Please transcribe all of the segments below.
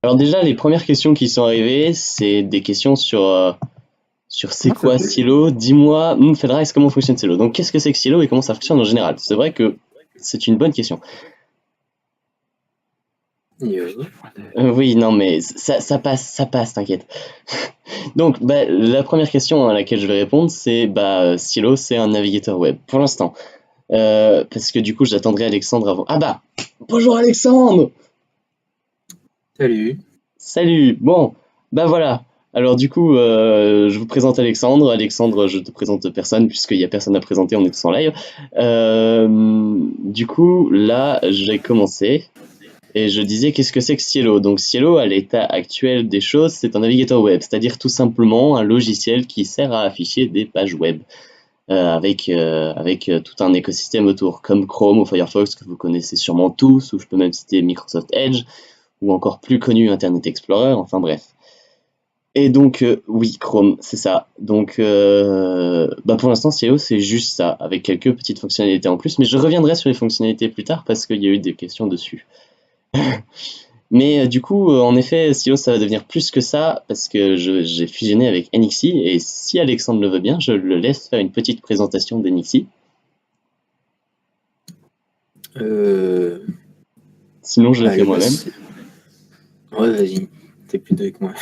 Alors déjà, les premières questions qui sont arrivées, c'est des questions sur c'est quoi Silo. Dis-moi, Fedrax, comment fonctionne Silo? Donc qu'est-ce que c'est que Silo et comment ça fonctionne en général? C'est vrai que c'est une bonne question. Oui, non, mais ça passe, t'inquiète. Donc, la première question à laquelle je vais répondre, c'est Silo, c'est un navigateur web pour l'instant. Parce que du coup, j'attendrai Alexandre avant. Ah bah, bonjour Alexandre! Salut. Salut! Bon, bah voilà. Alors du coup, je vous présente Alexandre. Alexandre, je te présente personne puisqu'il n'y a personne à présenter, on est tous en live. Du coup, là, j'ai commencé. Et je disais, qu'est-ce que c'est que Cielo? Donc Cielo, à l'état actuel des choses, c'est un navigateur web, c'est-à-dire tout simplement un logiciel qui sert à afficher des pages web, avec tout un écosystème autour, comme Chrome ou Firefox, que vous connaissez sûrement tous, ou je peux même citer Microsoft Edge, ou encore plus connu Internet Explorer, enfin bref. Et donc, oui, Chrome, c'est ça. Donc, pour l'instant, Cielo, c'est juste ça, avec quelques petites fonctionnalités en plus, mais je reviendrai sur les fonctionnalités plus tard, parce qu'il y a eu des questions dessus. Mais du coup, en effet, Silo, ça va devenir plus que ça, parce que j'ai fusionné avec NXI, et si Alexandre le veut bien, je le laisse faire une petite présentation d'NXI. Sinon, je le fais moi-même. Ouais, vas-y, t'es plus avec moi.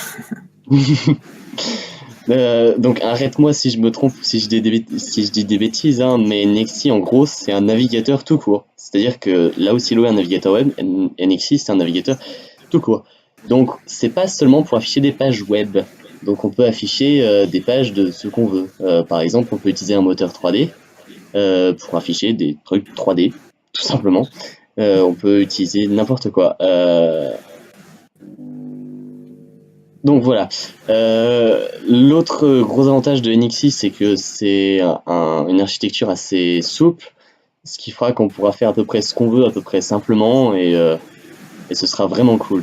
Donc arrête-moi si je me trompe, si je dis des bêtises, hein, mais NXI, en gros, c'est un navigateur tout court. C'est-à-dire que là où Silo est un navigateur web, NXI, c'est un navigateur tout court. Donc, c'est pas seulement pour afficher des pages web. Donc, on peut afficher des pages de ce qu'on veut. Par exemple, on peut utiliser un moteur 3D pour afficher des trucs 3D, tout simplement. On peut utiliser n'importe quoi. Donc voilà. L'autre gros avantage de NXI, c'est que c'est une architecture assez souple, ce qui fera qu'on pourra faire à peu près ce qu'on veut, à peu près simplement, et ce sera vraiment cool.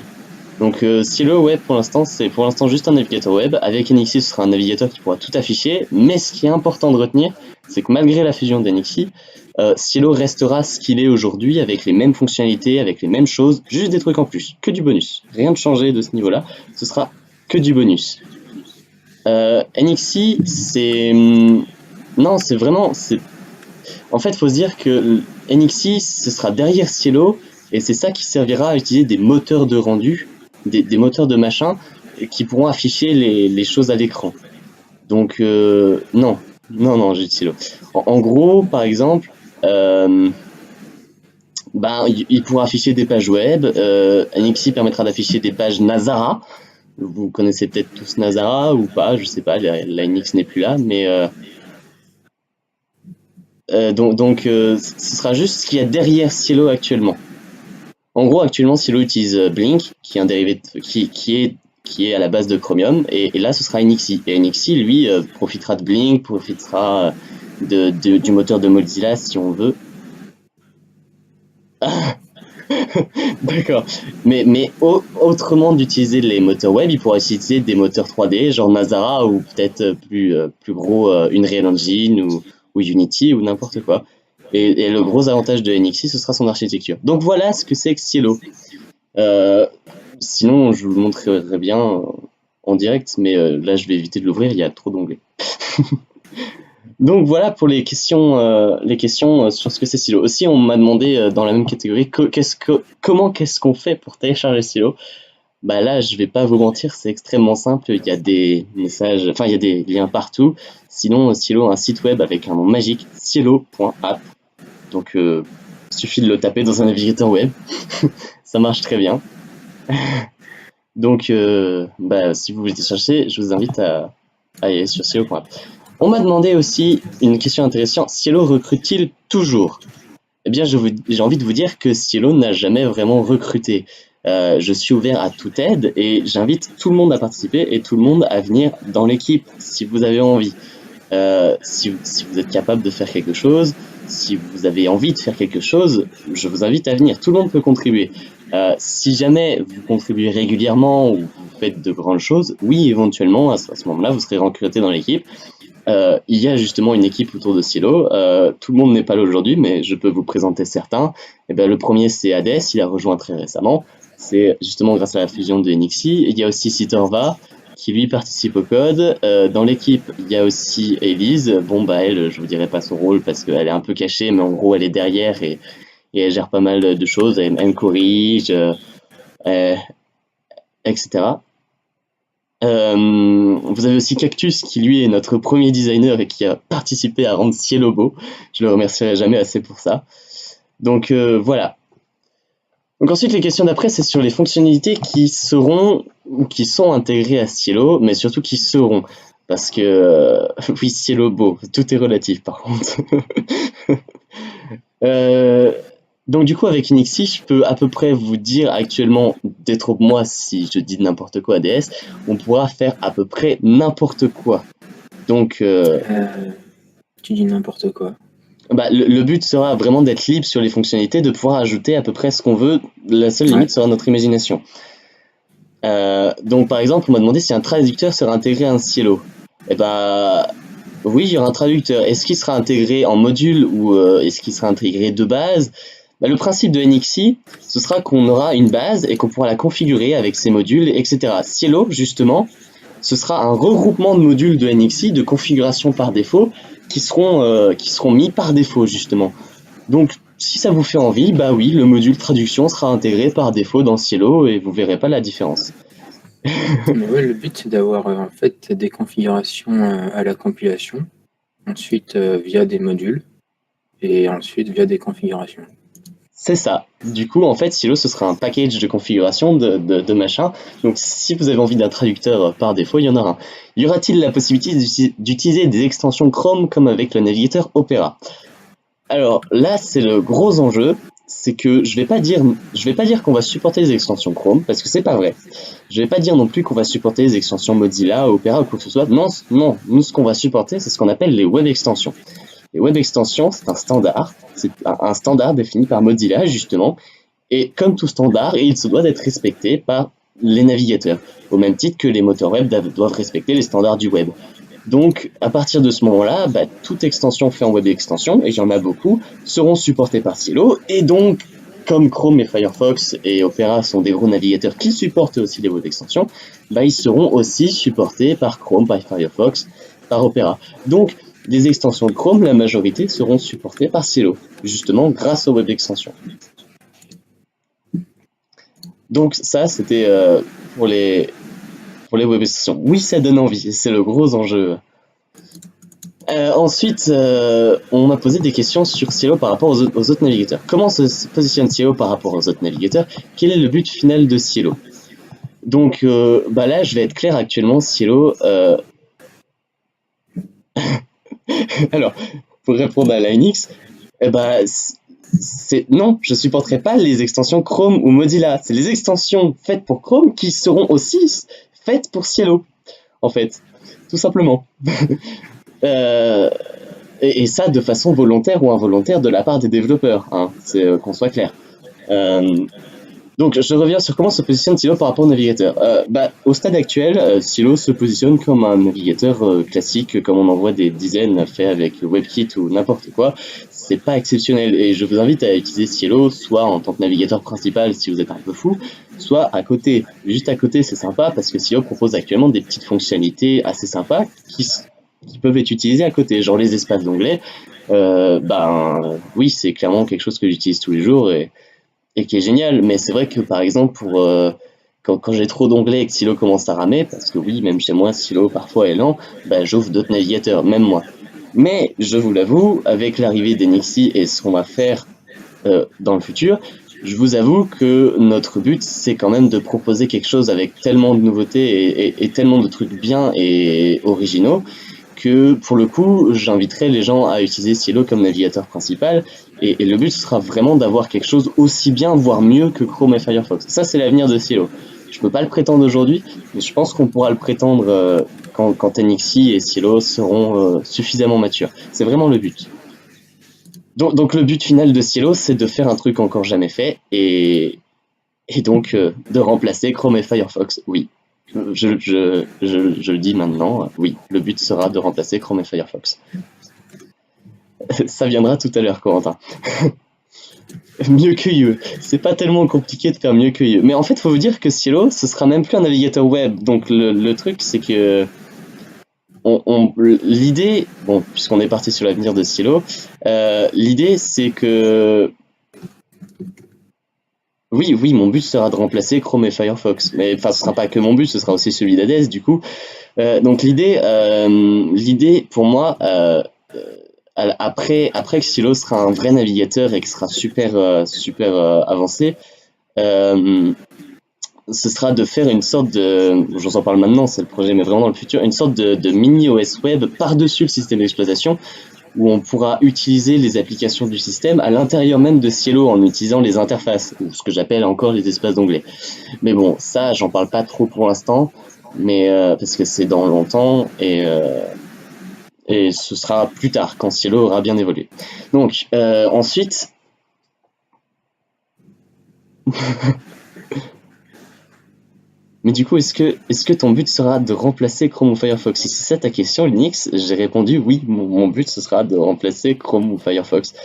Donc Silo web pour l'instant, c'est pour l'instant juste un navigateur web. Avec NXI, ce sera un navigateur qui pourra tout afficher. Mais ce qui est important de retenir, c'est que malgré la fusion d'NXI, Silo restera ce qu'il est aujourd'hui, avec les mêmes fonctionnalités, avec les mêmes choses, juste des trucs en plus, que du bonus. Rien de changé de ce niveau-là, ce sera que du bonus. NXI, c'est... Non, c'est vraiment... En fait, il faut se dire que NXI, ce sera derrière Cielo, et c'est ça qui servira à utiliser des moteurs de rendu, des moteurs de machin, qui pourront afficher les choses à l'écran. Donc, non, j'ai Cielo. En gros, par exemple, il pourra afficher des pages web. NXI permettra d'afficher des pages Nazara. Vous connaissez peut-être tous Nazara ou pas, je sais pas, la NX n'est plus là, mais... donc ce sera juste ce qu'il y a derrière Cielo actuellement. En gros, actuellement, Cielo utilise Blink, qui est un dérivé qui est à la base de Chromium, et là, ce sera NXI. Et NXI, lui, profitera de Blink, profitera du moteur de Mozilla, si on veut. D'accord. Mais autrement d'utiliser les moteurs web, il pourra utiliser des moteurs 3D, genre Nazara, ou peut-être plus gros, Unreal Engine, ou Unity, ou n'importe quoi. Et le gros avantage de NXI, ce sera son architecture. Donc voilà ce que c'est que Cielo. Sinon, je vous le montrerai bien en direct, mais là, je vais éviter de l'ouvrir, il y a trop d'onglets. Donc voilà pour les questions sur ce que c'est Silo. Aussi, on m'a demandé dans la même catégorie comment qu'est-ce qu'on fait pour télécharger Silo. Là, je vais pas vous mentir, c'est extrêmement simple. Il y a des messages, enfin il y a des liens partout. Sinon, Silo a un site web avec un nom magique, silo.app. Donc, suffit de le taper dans un navigateur web. Ça marche très bien. Donc, si vous voulez télécharger, je vous invite à aller sur silo.app. On m'a demandé aussi une question intéressante, Cielo recrute-t-il toujours? Eh bien, j'ai envie de vous dire que Cielo n'a jamais vraiment recruté. Je suis ouvert à toute aide et j'invite tout le monde à participer et tout le monde à venir dans l'équipe si vous avez envie. Si vous êtes capable de faire quelque chose, si vous avez envie de faire quelque chose, je vous invite à venir. Tout le monde peut contribuer. Si jamais vous contribuez régulièrement ou vous faites de grandes choses, oui, éventuellement, à ce moment-là, vous serez recruté dans l'équipe. Il y a justement une équipe autour de Silo. Tout le monde n'est pas là aujourd'hui, mais je peux vous présenter certains. Le premier, c'est Hades, il a rejoint très récemment. c'est justement grâce à la fusion de NXI. Il y a aussi Sitorva qui lui participe au code. Dans l'équipe, il y a aussi Elise. Bon, bah elle, je vous dirai pas son rôle parce qu'elle est un peu cachée, mais en gros, elle est derrière et elle gère pas mal de choses. Elle me corrige, etc. Vous avez aussi Cactus qui lui est notre premier designer et qui a participé à rendre Cielo beau. Je le remercierai jamais assez pour ça. Donc voilà. Donc ensuite les questions d'après c'est sur les fonctionnalités qui seront ou qui sont intégrées à Cielo, mais surtout qui seront. Parce que oui, Cielo beau, tout est relatif par contre. Donc du coup avec Inixi, je peux à peu près vous dire actuellement, détrompe-moi si je dis n'importe quoi à DS, on pourra faire à peu près n'importe quoi. Donc Tu dis n'importe quoi. bah, le but sera vraiment d'être libre sur les fonctionnalités, de pouvoir ajouter à peu près ce qu'on veut. La seule limite sera notre imagination. Donc par exemple, on m'a demandé si un traducteur sera intégré à un Cielo. Et bah oui, il y aura un traducteur. Est-ce qu'il sera intégré en module ou est-ce qu'il sera intégré de base? Bah, le principe de NXI, ce sera qu'on aura une base et qu'on pourra la configurer avec ses modules, etc. Cielo, justement, ce sera un regroupement de modules de NXI, de configuration par défaut, qui seront mis par défaut, justement. Donc, si ça vous fait envie, bah oui, le module traduction sera intégré par défaut dans Cielo et vous verrez pas la différence. Mais ouais, le but c'est d'avoir en fait des configurations à la compilation, ensuite via des modules, et ensuite via des configurations. C'est ça. Du coup, en fait, Cielo, ce sera un package de configuration de machin. Donc, si vous avez envie d'un traducteur par défaut, il y en aura un. Y aura-t-il la possibilité d'utiliser des extensions Chrome comme avec le navigateur Opera? Alors là, c'est le gros enjeu. C'est que je vais pas dire qu'on va supporter les extensions Chrome, parce que c'est pas vrai. Je vais pas dire non plus qu'on va supporter les extensions Mozilla, Opera ou quoi que ce soit. Non, nous, ce qu'on va supporter, c'est ce qu'on appelle les web extensions. Les web extensions, c'est un standard défini par Mozilla, justement, et comme tout standard, il se doit d'être respecté par les navigateurs, au même titre que les moteurs web doivent respecter les standards du web. Donc, à partir de ce moment-là, bah, toute extension faite en web extension, et il y en a beaucoup, seront supportées par Cielo, et donc, comme Chrome et Firefox et Opera sont des gros navigateurs qui supportent aussi les web extensions, bah, ils seront aussi supportés par Chrome, par Firefox, par Opera. Donc, les extensions de Chrome, la majorité seront supportées par Cielo, justement grâce aux web extensions. Donc ça, c'était pour les web extensions. Oui, ça donne envie, c'est le gros enjeu. Ensuite, on m'a posé des questions sur Cielo par rapport aux autres navigateurs. Comment se positionne Cielo par rapport aux autres navigateurs? Quel est le but final de Cielo? Donc bah là, je vais être clair actuellement, Cielo... Alors, pour répondre à la NX, non, je supporterai pas les extensions Chrome ou Mozilla. C'est les extensions faites pour Chrome qui seront aussi faites pour Cielo, en fait, tout simplement. Et ça de façon volontaire ou involontaire de la part des développeurs, hein, c'est qu'on soit clair. Donc je reviens sur comment se positionne Cielo par rapport au navigateur. Au stade actuel, Cielo se positionne comme un navigateur classique, comme on en voit des dizaines faits avec WebKit ou n'importe quoi. C'est pas exceptionnel et je vous invite à utiliser Cielo soit en tant que navigateur principal si vous êtes un peu fou, soit à côté. Juste à côté, c'est sympa parce que Cielo propose actuellement des petites fonctionnalités assez sympas qui peuvent être utilisées à côté, genre les espaces d'onglets. Oui, c'est clairement quelque chose que j'utilise tous les jours et qui est génial, mais c'est vrai que par exemple quand j'ai trop d'onglets et que Cielo commence à ramer, parce que oui, même chez moi, Cielo parfois est lent, j'ouvre d'autres navigateurs, même moi. Mais je vous l'avoue, avec l'arrivée d'NXI et ce qu'on va faire dans le futur, je vous avoue que notre but, c'est quand même de proposer quelque chose avec tellement de nouveautés et tellement de trucs bien et originaux, que pour le coup, j'inviterai les gens à utiliser Cielo comme navigateur principal, et le but sera vraiment d'avoir quelque chose aussi bien, voire mieux que Chrome et Firefox. Ça, c'est l'avenir de Cielo. Je peux pas le prétendre aujourd'hui, mais je pense qu'on pourra le prétendre quand NXI et Cielo seront suffisamment matures. C'est vraiment le but. Donc le but final de Cielo, c'est de faire un truc encore jamais fait, et donc de remplacer Chrome et Firefox, oui. Je le dis maintenant, oui, le but sera de remplacer Chrome et Firefox. Ça viendra tout à l'heure, Corentin. Mieux que You. C'est pas tellement compliqué de faire mieux que You. Mais en fait, faut vous dire que Cielo, ce sera même plus un navigateur web. Donc le truc, c'est que l'idée, bon, puisqu'on est parti sur l'avenir de Cielo, l'idée c'est que oui, mon but sera de remplacer Chrome et Firefox. Mais enfin, ce sera pas que mon but, ce sera aussi celui d'Hades du coup. Donc l'idée pour moi, après que Silo sera un vrai navigateur et que sera super avancé, ce sera de faire une sorte de, j'en en parle maintenant, c'est le projet, mais vraiment dans le futur, une sorte de mini OS web par-dessus le système d'exploitation, où on pourra utiliser les applications du système à l'intérieur même de Cielo en utilisant les interfaces, ou ce que j'appelle encore les espaces d'onglets. Mais bon, ça, j'en parle pas trop pour l'instant, mais parce que c'est dans longtemps et ce sera plus tard quand Cielo aura bien évolué. Donc ensuite. Mais du coup, est-ce que ton but sera de remplacer Chrome ou Firefox? Si c'est ça ta question, Linux, j'ai répondu oui, mon but ce sera de remplacer Chrome ou Firefox.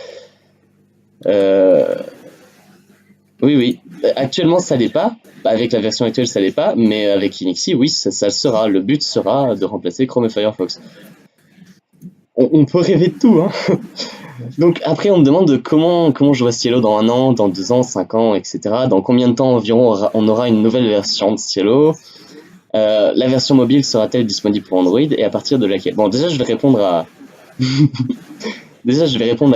Oui. Actuellement, ça l'est pas. Avec la version actuelle, ça l'est pas. Mais avec Unixi, oui, ça le sera. Le but sera de remplacer Chrome et Firefox. On peut rêver de tout, hein. Donc après, on me demande comment je vois Cielo dans 1 an, dans 2 ans, 5 ans, etc. Dans combien de temps environ on aura une nouvelle version de Cielo? La version mobile sera-t-elle disponible pour Android et à partir de laquelle? Bon, déjà, je vais répondre à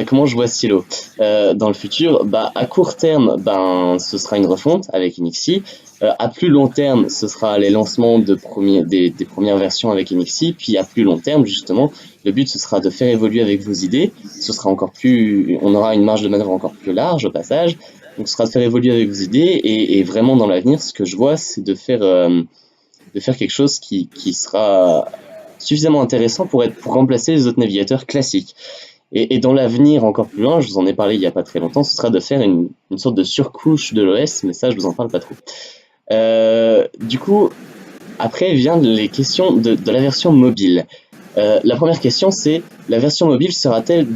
comment je vois Cielo dans le futur. Bah, à court terme, ce sera une refonte avec Unixi. À plus long terme, ce sera les lancements des premières versions avec Unixi. Puis à plus long terme, justement, le but ce sera de faire évoluer avec vos idées. On aura une marge de manœuvre encore plus large au passage. Donc, ce sera de faire évoluer avec vos idées et vraiment dans l'avenir, ce que je vois, c'est de faire quelque chose qui sera suffisamment intéressant pour remplacer les autres navigateurs classiques. Et dans l'avenir encore plus loin, je vous en ai parlé il n'y a pas très longtemps, ce sera de faire une sorte de surcouche de l'OS, mais ça je vous en parle pas trop. Du coup, après viennent les questions de la version mobile. La première question c'est, la version mobile sera-t-elle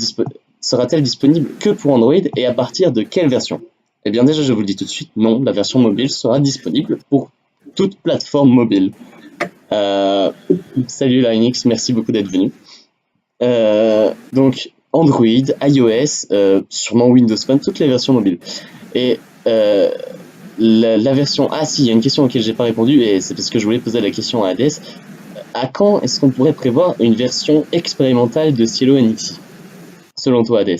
disponible que pour Android et à partir de quelle version? Eh bien déjà je vous le dis tout de suite, non, la version mobile sera disponible pour toute plateforme mobile. Salut Linux, merci beaucoup d'être venu. Donc Android, iOS, sûrement Windows Phone, toutes les versions mobiles. Et la version... Ah si, il y a une question auquel j'ai pas répondu et c'est parce que je voulais poser la question à Hades. À quand est-ce qu'on pourrait prévoir une version expérimentale de Cielo NXI, selon toi Hades?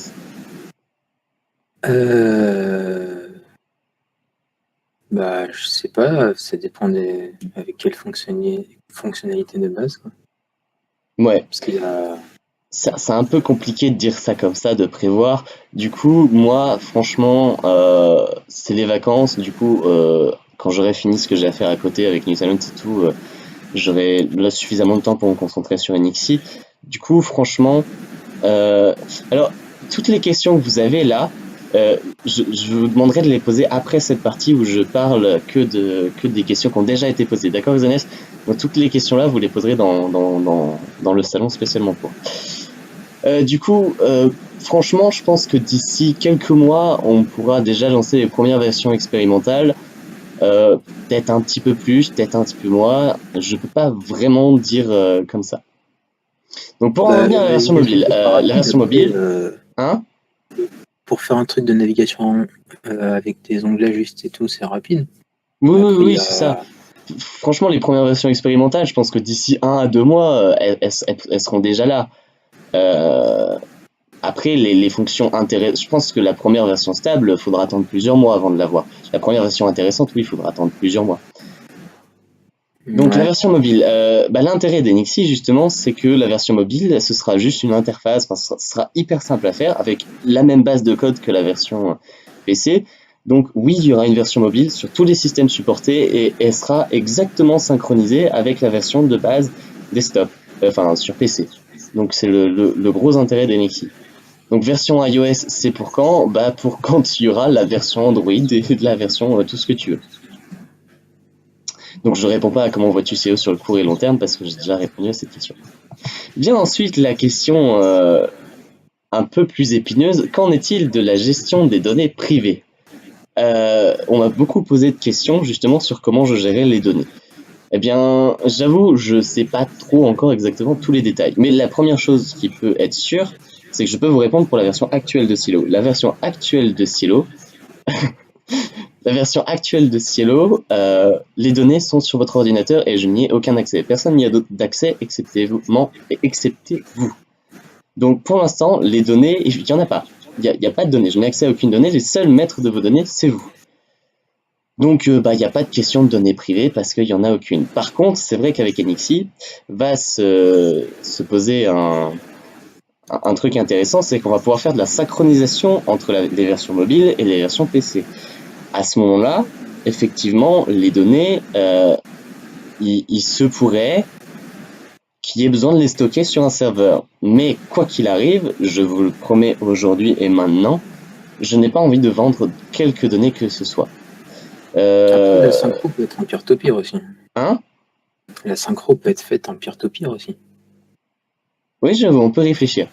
Bah, je sais pas, ça dépend avec quelle fonctionnalité de base, quoi. Ouais. Parce qu'il y a... C'est un peu compliqué de dire ça comme ça, de prévoir. Du coup, moi, franchement, c'est les vacances. Du coup, quand j'aurai fini ce que j'ai à faire à côté avec New Talent et tout, j'aurai là suffisamment de temps pour me concentrer sur NXI. Du coup, franchement, alors, toutes les questions que vous avez là, je vous demanderai de les poser après cette partie où je parle que des questions qui ont déjà été posées. D'accord, Xanes? Donc, toutes les questions là, vous les poserez dans le salon spécialement pour. Du coup, franchement, je pense que d'ici quelques mois, on pourra déjà lancer les premières versions expérimentales. Peut-être un petit peu plus, peut-être un petit peu moins. Je peux pas vraiment dire comme ça. Donc pour en revenir à la version mobile, hein? Pour faire un truc de navigation avec des onglets juste et tout, c'est rapide. Oui, c'est ça. Franchement, les premières versions expérimentales, je pense que d'ici 1 à 2 mois, elles seront déjà là. Après, les fonctions intéressantes, je pense que la première version stable, il faudra attendre plusieurs mois avant de l'avoir. La première version intéressante, oui, il faudra attendre plusieurs mois. Donc la version mobile, l'intérêt d'NXI justement, c'est que la version mobile, ce sera juste une interface, ce sera hyper simple à faire avec la même base de code que la version PC. Donc oui, il y aura une version mobile sur tous les systèmes supportés et elle sera exactement synchronisée avec la version de base desktop, sur PC. Donc c'est le gros intérêt d'NXI. Donc version iOS, c'est pour quand? Pour quand il y aura la version Android et la version tout ce que tu veux. Donc je ne réponds pas à comment vois-tu SEO sur le court et long terme parce que j'ai déjà répondu à cette question. Bien ensuite la question un peu plus épineuse. Qu'en est-il de la gestion des données privées? On m'a beaucoup posé de questions justement sur comment je gérais les données. Eh bien, j'avoue, je sais pas trop encore exactement tous les détails. Mais la première chose qui peut être sûre, c'est que je peux vous répondre pour la version actuelle de Silo. La version actuelle de Silo, les données sont sur votre ordinateur et je n'y ai aucun accès. Personne n'y a d'accès excepté vous. Donc pour l'instant, les données, il n'y en a pas. Il n'y a pas de données. Je n'ai accès à aucune donnée. Les seuls maîtres de vos données, c'est vous. Donc, il n'y a pas de question de données privées parce qu'il n'y en a aucune. Par contre, c'est vrai qu'avec NXI, va se poser un truc intéressant, c'est qu'on va pouvoir faire de la synchronisation entre les versions mobiles et les versions PC. À ce moment-là, effectivement, les données, il se pourrait qu'il y ait besoin de les stocker sur un serveur. Mais quoi qu'il arrive, je vous le promets aujourd'hui et maintenant, je n'ai pas envie de vendre quelques données que ce soit. Après, la synchro peut être en peer-to-peer aussi. Hein? La synchro peut être faite en peer-to-peer aussi. Oui, j'avoue, on peut réfléchir.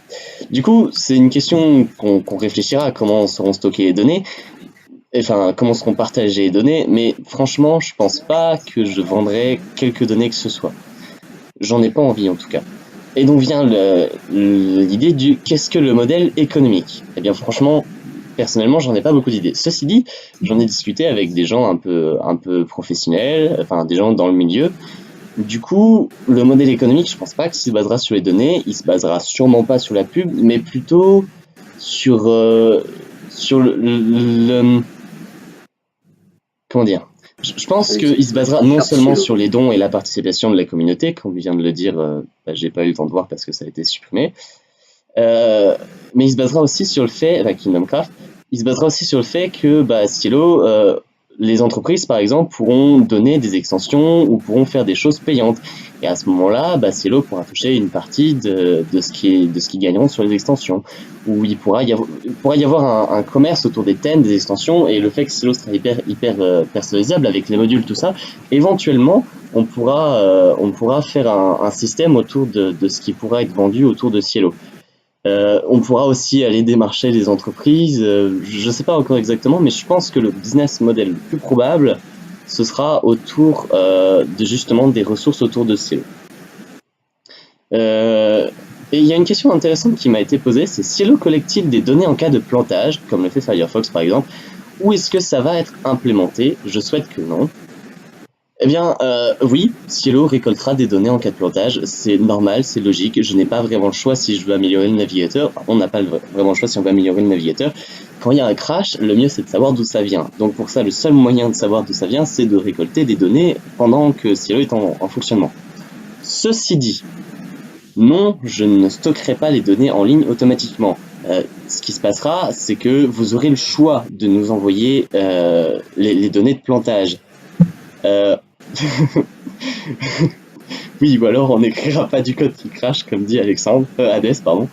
Du coup, c'est une question qu'on réfléchira à comment seront stockées les données, enfin, comment seront partagées les données, mais franchement, je pense pas que je vendrai quelques données que ce soit. J'en ai pas envie en tout cas. Et donc vient l'idée du qu'est-ce que le modèle économique? Eh bien, franchement, personnellement, j'en ai pas beaucoup d'idées. Ceci dit, j'en ai discuté avec des gens un peu professionnels, enfin des gens dans le milieu. Du coup, le modèle économique, je pense pas qu'il se basera sur les données, il se basera sûrement pas sur la pub, mais plutôt sur comment dire? Je pense qu'il se basera non seulement sur les dons et la participation de la communauté, comme vient de le dire, j'ai pas eu le temps de voir parce que ça a été supprimé, mais il se basera aussi sur le fait, Kingdom Craft, il se basera aussi sur le fait que Silo, les entreprises par exemple pourront donner des extensions ou pourront faire des choses payantes. Et à ce moment-là, Silo pourra toucher une partie de ce qu'ils gagneront sur les extensions. Ou il pourra y avoir un commerce autour des thèmes, des extensions, et le fait que Silo sera hyper personnalisable avec les modules, tout ça, éventuellement on pourra faire un système autour de ce qui pourra être vendu autour de Silo. On pourra aussi aller démarcher les entreprises, je ne sais pas encore exactement, mais je pense que le business model le plus probable, ce sera autour de justement des ressources autour de Silo. Et il y a une question intéressante qui m'a été posée, c'est Silo collecte-t-il des données en cas de plantage, comme le fait Firefox par exemple, ou est-ce que ça va être implémenté? Je souhaite que non. Eh bien, oui, Silo récoltera des données en cas de plantage, c'est normal, c'est logique, je n'ai pas vraiment le choix si je veux améliorer le navigateur, on n'a pas vraiment le choix si on veut améliorer le navigateur. Quand il y a un crash, le mieux c'est de savoir d'où ça vient. Donc pour ça, le seul moyen de savoir d'où ça vient, c'est de récolter des données pendant que Silo est en fonctionnement. Ceci dit, non, je ne stockerai pas les données en ligne automatiquement. Ce qui se passera, c'est que vous aurez le choix de nous envoyer les données de plantage. Oui, ou alors on n'écrira pas du code qui crache, comme dit Alexandre, Hades, pardon.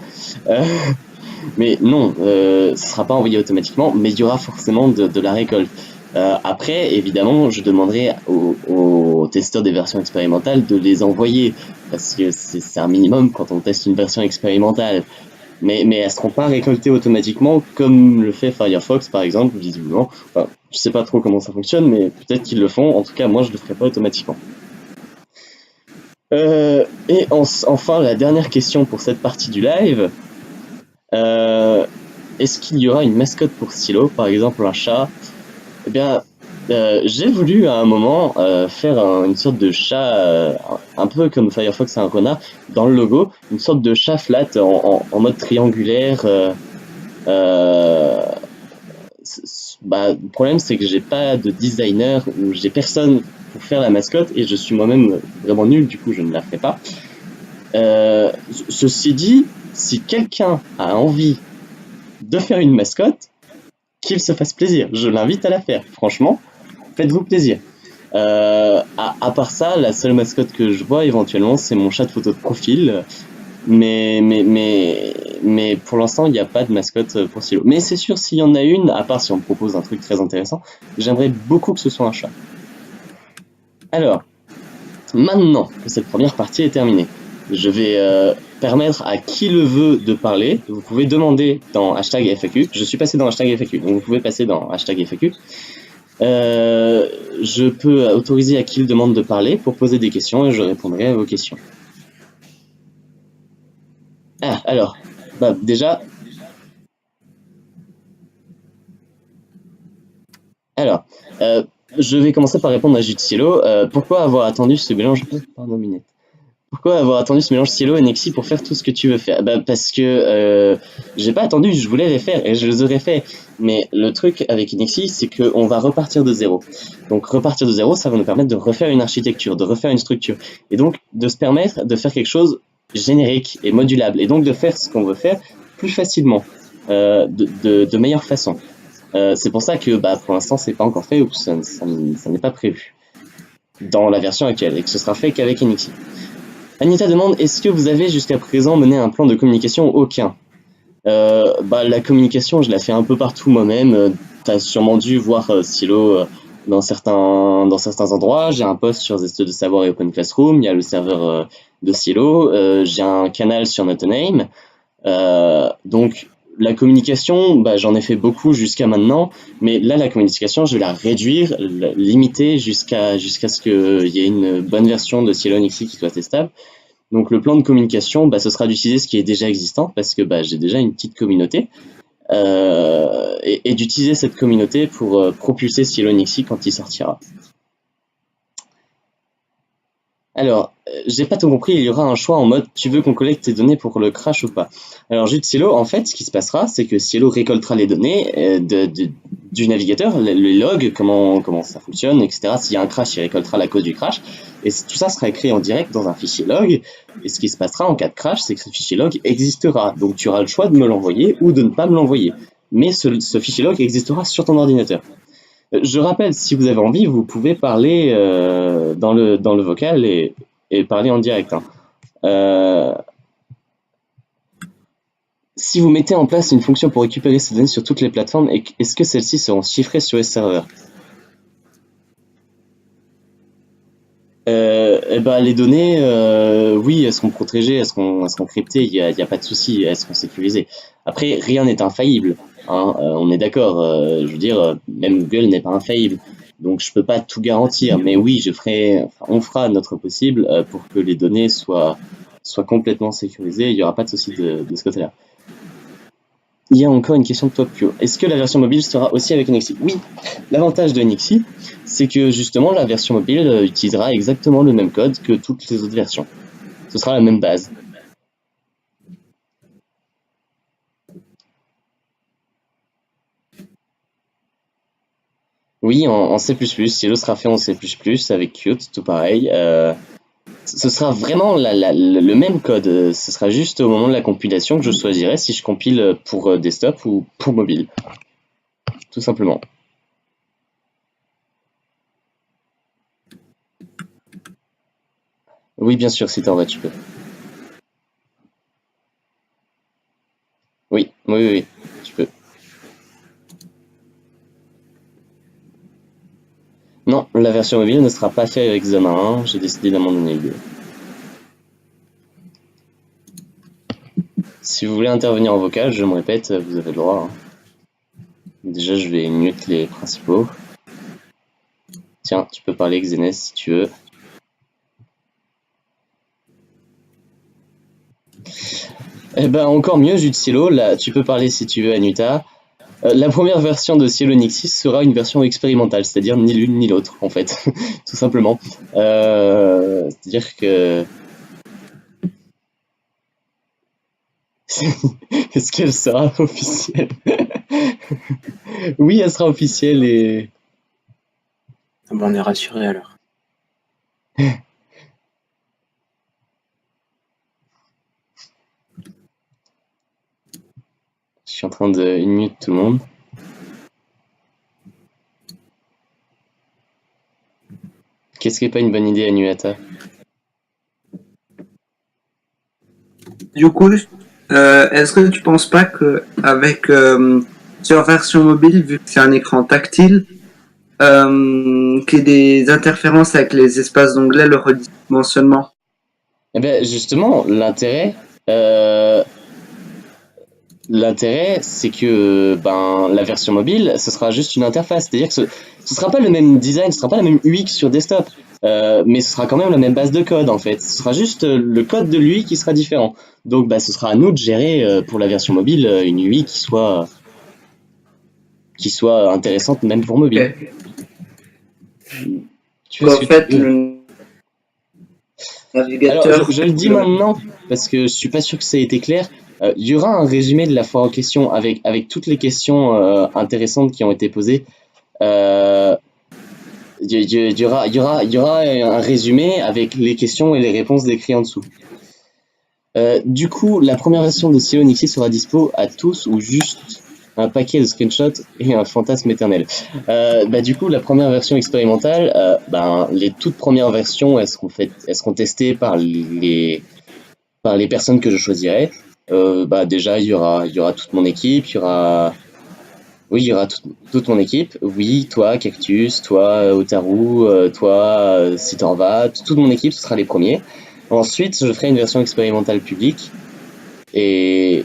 Mais non, ce ne sera pas envoyé automatiquement, mais il y aura forcément de la récolte. Après, évidemment, je demanderai aux testeurs des versions expérimentales de les envoyer, parce que c'est un minimum quand on teste une version expérimentale. Mais elles ne seront pas récoltées automatiquement, comme le fait Firefox, par exemple, visiblement. Enfin, je sais pas trop comment ça fonctionne, mais peut-être qu'ils le font. En tout cas, moi, je le ferai pas automatiquement. Et enfin, la dernière question pour cette partie du live. Est-ce qu'il y aura une mascotte pour Silo, par exemple un chat? Eh bien, j'ai voulu à un moment faire une sorte de chat, un peu comme Firefox a un renard, dans le logo, une sorte de chat flat en mode triangulaire. Le problème c'est que j'ai pas de designer ou j'ai personne pour faire la mascotte et je suis moi-même vraiment nul, du coup je ne la ferai pas. Ceci dit, si quelqu'un a envie de faire une mascotte, qu'il se fasse plaisir. Je l'invite à la faire. Franchement, faites-vous plaisir. À part ça, la seule mascotte que je vois éventuellement, c'est mon chat de photo de profil. Mais pour l'instant, il n'y a pas de mascotte pour Silo. Mais c'est sûr, s'il y en a une, à part si on me propose un truc très intéressant, j'aimerais beaucoup que ce soit un chat. Alors, maintenant que cette première partie est terminée, je vais permettre à qui le veut de parler. Vous pouvez demander dans hashtag FAQ. Je suis passé dans hashtag FAQ, donc vous pouvez passer dans hashtag FAQ. Je peux autoriser à qui le demande de parler pour poser des questions et je répondrai à vos questions. Ah, alors, bah déjà... Alors, je vais commencer par répondre à Jutcielo. Pourquoi avoir attendu ce mélange... Pardon, minute. Pourquoi avoir attendu ce mélange Cielo et Nexi pour faire tout ce que tu veux faire? Bah parce que j'ai pas attendu, je voulais les faire et je les aurais fait. Mais le truc avec Nexi, c'est qu'on va repartir de zéro. Donc repartir de zéro, ça va nous permettre de refaire une architecture, de refaire une structure. Et donc de se permettre de faire quelque chose générique et modulable. Et donc de faire ce qu'on veut faire plus facilement, de meilleure façon. C'est pour ça que bah, pour l'instant, c'est pas encore fait ou ça n'est pas prévu dans la version actuelle et que ce sera fait qu'avec Nexi. Anita demande, est-ce que vous avez jusqu'à présent mené un plan de communication? Aucun. Bah, la communication, je la fais un peu partout moi-même. Tu as sûrement dû voir Silo dans certains endroits. J'ai un post sur Zeste de Savoir et Open Classroom. Il y a le serveur de Silo. J'ai un canal sur Notename. Donc, la communication, bah, j'en ai fait beaucoup jusqu'à maintenant. Mais là, la communication, je vais la réduire, la limiter jusqu'à ce qu'il y ait une bonne version de Silo Nexi qui soit testable. Donc le plan de communication, bah, ce sera d'utiliser ce qui est déjà existant parce que bah, j'ai déjà une petite communauté et d'utiliser cette communauté pour propulser Silo Nexi quand il sortira. Alors, j'ai pas tout compris, il y aura un choix en mode tu veux qu'on collecte tes données pour le crash ou pas. Alors, juste Cielo, en fait, ce qui se passera, c'est que Cielo récoltera les données du navigateur, les logs, comment ça fonctionne, etc. S'il y a un crash, il récoltera la cause du crash. Et tout ça sera écrit en direct dans un fichier log. Et ce qui se passera en cas de crash, c'est que ce fichier log existera. Donc, tu auras le choix de me l'envoyer ou de ne pas me l'envoyer. Mais ce fichier log existera sur ton ordinateur. Je rappelle, si vous avez envie, vous pouvez parler dans le vocal et parler en direct. Si vous mettez en place une fonction pour récupérer ces données sur toutes les plateformes, est-ce que celles-ci seront chiffrées sur les serveurs? Les données, oui, elles seront protégées, elles seront cryptées, il y a pas de souci, elles seront sécurisées. Après, rien n'est infaillible, hein, on est d'accord. Je veux dire, même Google n'est pas infaillible, donc je peux pas tout garantir. Mais oui, on fera notre possible pour que les données soient complètement sécurisées. Il y aura pas de souci de ce côté-là. Il y a encore une question de Topio. Est-ce que la version mobile sera aussi avec Nexi? Oui, l'avantage de Nexi, c'est que justement la version mobile utilisera exactement le même code que toutes les autres versions. Ce sera la même base. Oui, en C++, Cielo sera fait en C++, avec Qt, tout pareil. Ce sera vraiment le même code. Ce sera juste au moment de la compilation que je choisirai si je compile pour desktop ou pour mobile. Tout simplement. Oui, bien sûr, si t'en vas, tu peux. Oui, tu peux. Non, la version mobile ne sera pas faite avec Xamarin 1, j'ai décidé d'abandonner l'idée. Si vous voulez intervenir en vocal, je me répète, vous avez le droit. Hein. Déjà, je vais mute les principaux. Tiens, tu peux parler Xenes si tu veux. Eh ben, encore mieux, Jus de Cielo, là, tu peux parler si tu veux, Anuta. La première version de Cielo Nexi sera une version expérimentale, c'est-à-dire ni l'une ni l'autre, en fait, tout simplement. C'est-à-dire que... Est-ce qu'elle sera officielle? Oui, elle sera officielle et... Ah bon, on est rassuré alors. Je suis en train de mute tout le monde. Qu'est-ce qui n'est pas une bonne idée, Anuata? Du coup, est-ce que tu penses pas que avec sur version mobile, vu que c'est un écran tactile, qu'il y ait des interférences avec les espaces d'onglet, le redimensionnement? Eh ben justement, l'intérêt, Euh, L'intérêt, c'est que la version mobile, ce sera juste une interface. C'est-à-dire que ce sera pas le même design, ce sera pas la même UX sur desktop, mais ce sera quand même la même base de code en fait. Ce sera juste le code de l'UI qui sera différent. Donc ce sera à nous de gérer pour la version mobile une UI qui soit intéressante même pour mobile. Ok. Tu fais En ce que fait, tu veux. le Alors, navigateur. je le dis maintenant, parce que je suis pas sûr que ça ait été clair. Il y aura un résumé de la foire aux questions avec toutes les questions intéressantes qui ont été posées. Euh, il y aura un résumé avec les questions et les réponses décrites en dessous. Du coup, la première version de Silo Nixie sera dispo à tous ou juste un paquet de screenshots et un fantasme éternel. Du coup, la première version expérimentale, les toutes premières versions, elles seront testées par les personnes que je choisirai. Déjà, il y aura toute mon équipe, il y aura toute mon équipe. Oui, toi, Cactus, toi, Otaru, toi, Sitorva, toute mon équipe, ce sera les premiers. Ensuite, je ferai une version expérimentale publique et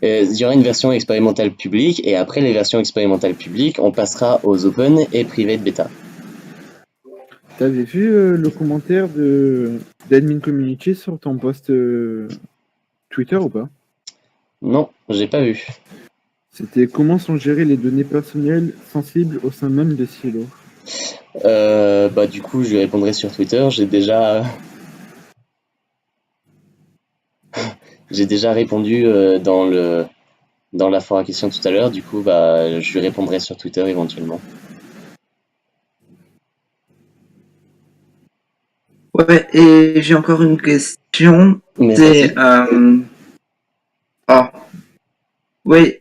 il y aura une version expérimentale publique et après les versions expérimentales publiques, on passera aux open et private bêta. T'avais vu le commentaire d'Admin Community sur ton post Twitter ou pas? Non, j'ai pas vu. C'était comment sont gérées les données personnelles sensibles au sein même de Silo. Du coup, je lui répondrai sur Twitter. J'ai déjà répondu dans la foire à questions tout à l'heure. Du coup, je lui répondrai sur Twitter éventuellement. Ouais, et j'ai encore une question. Mais C'est oui,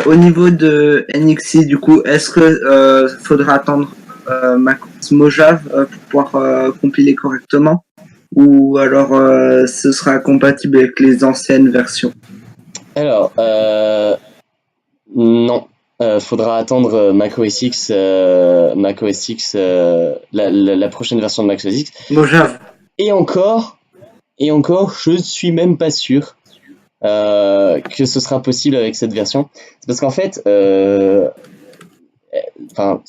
au niveau de NXI, du coup, est-ce que faudra attendre macOS Mojave pour pouvoir compiler correctement, ou alors ce sera compatible avec les anciennes versions? Alors, non. Faudra attendre macOS X, la prochaine version de macOS X. Mojave. Et encore, je suis même pas sûr que ce sera possible avec cette version. C'est parce qu'en fait, ce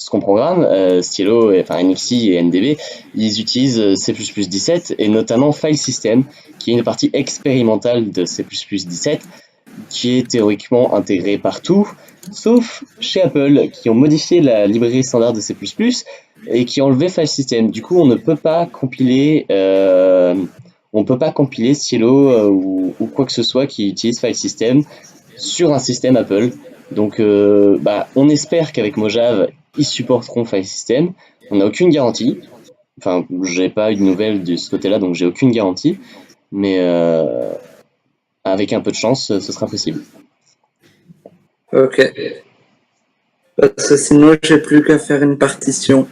qu'on programme, Stylo, NXI et NDB, ils utilisent C++17 et notamment File System, qui est une partie expérimentale de C++17, qui est théoriquement intégrée partout, sauf chez Apple, qui ont modifié la librairie standard de C++ et qui ont enlevé File System. Du coup, on ne peut pas compiler Stylo ou quoi que ce soit qui utilise File System sur un système Apple. Donc, on espère qu'avec Mojave, ils supporteront File System. On n'a aucune garantie. Enfin, j'ai pas eu de nouvelles de ce côté-là, donc j'ai aucune garantie. Mais avec un peu de chance, ce sera possible. Ok. Parce que sinon, j'ai plus qu'à faire une partition.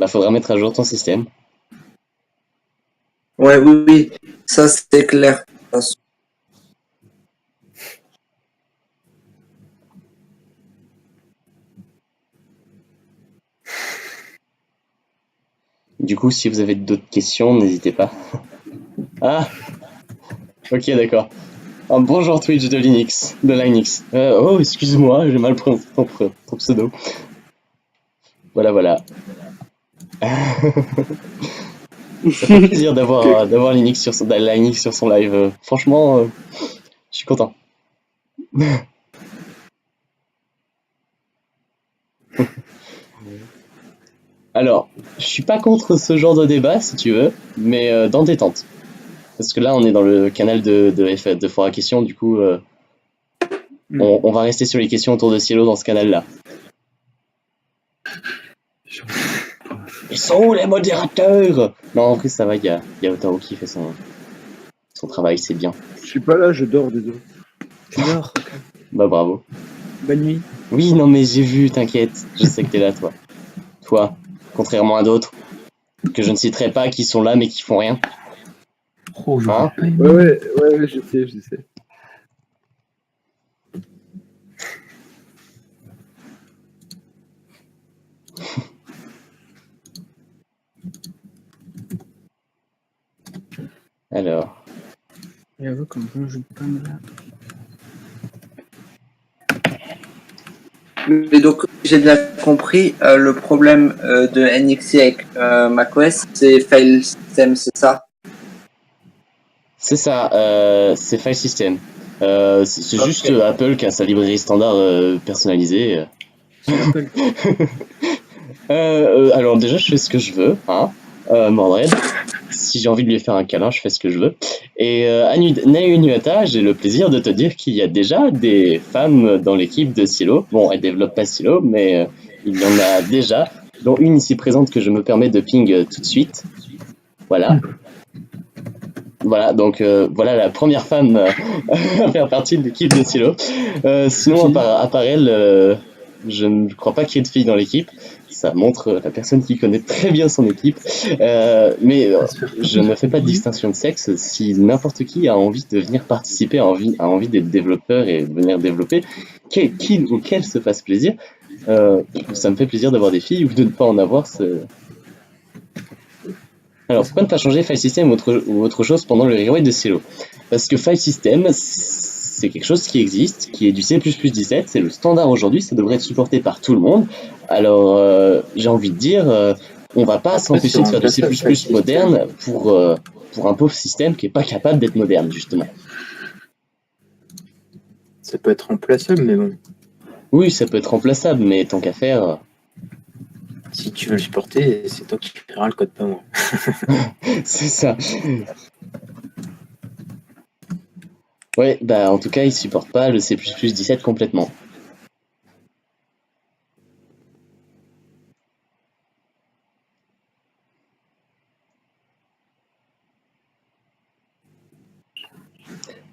Faudra mettre à jour ton système. Ouais, oui, ça c'est clair. Du coup, si vous avez d'autres questions, n'hésitez pas. Ah, ok, d'accord. Bonjour Twitch de Linux. Excuse-moi, j'ai mal prononcé ton pseudo. Voilà. Ça fait plaisir d'avoir Linux sur son live. Franchement, je suis content. Alors, je suis pas contre ce genre de débat si tu veux, mais dans détente. Parce que là, on est dans le canal de Fora Questions, du coup, on va rester sur les questions autour de Cielo dans ce canal-là. Ils sont où les modérateurs? Non, en plus, ça va, il y a Otaru qui fait son travail, c'est bien. Je suis pas là, je dors, désolé. Tu dors. Bravo. Bonne nuit. Oui, non, mais j'ai vu, t'inquiète. Je sais que t'es là, toi. Toi, contrairement à d'autres, que je ne citerai pas, qui sont là mais qui font rien. Oh, Hein? Ouais, je sais. Alors, J'avoue comme bon jeu de pomme là. Mais donc, j'ai bien compris, le problème de NXT avec macOS, c'est file system, c'est ça? c'est ça, c'est File System. C'est Ok. juste Apple qui a sa librairie standard personnalisée. C'est Apple. Alors déjà, je fais ce que je veux, hein, Mordred. Si j'ai envie de lui faire un câlin, je fais ce que je veux. Et Nayunyata, j'ai le plaisir de te dire qu'il y a déjà des femmes dans l'équipe de Silo. Bon, elles développent pas Silo, mais il y en a déjà, dont une ici présente que je me permets de ping tout de suite. Voilà. Voilà, donc voilà la première femme à faire partie de l'équipe de Silo. Sinon, à part elle, je ne crois pas qu'il y ait de filles dans l'équipe. Ça montre la personne qui connaît très bien son équipe. Mais je ne fais pas de distinction de sexe. Si n'importe qui a envie de venir participer, a envie d'être développeur et de venir développer, qu'il ou qu'elle se fasse plaisir, ça me fait plaisir d'avoir des filles ou de ne pas en avoir. Alors, pourquoi ne pas changer File System ou autre chose pendant le rewrite de Silo? Parce que File System, c'est quelque chose qui existe, qui est du C++17, c'est le standard aujourd'hui, ça devrait être supporté par tout le monde. Alors, j'ai envie de dire, on va pas s'empêcher de faire du C++ moderne pour un pauvre système qui est pas capable d'être moderne, justement. Ça peut être remplaçable, mais bon, Oui, ça peut être remplaçable, mais tant qu'à faire, si tu veux le supporter, c'est toi qui feras le code, pas moi. c'est ça. Ouais, bah en tout cas, il supporte pas le C++17 complètement.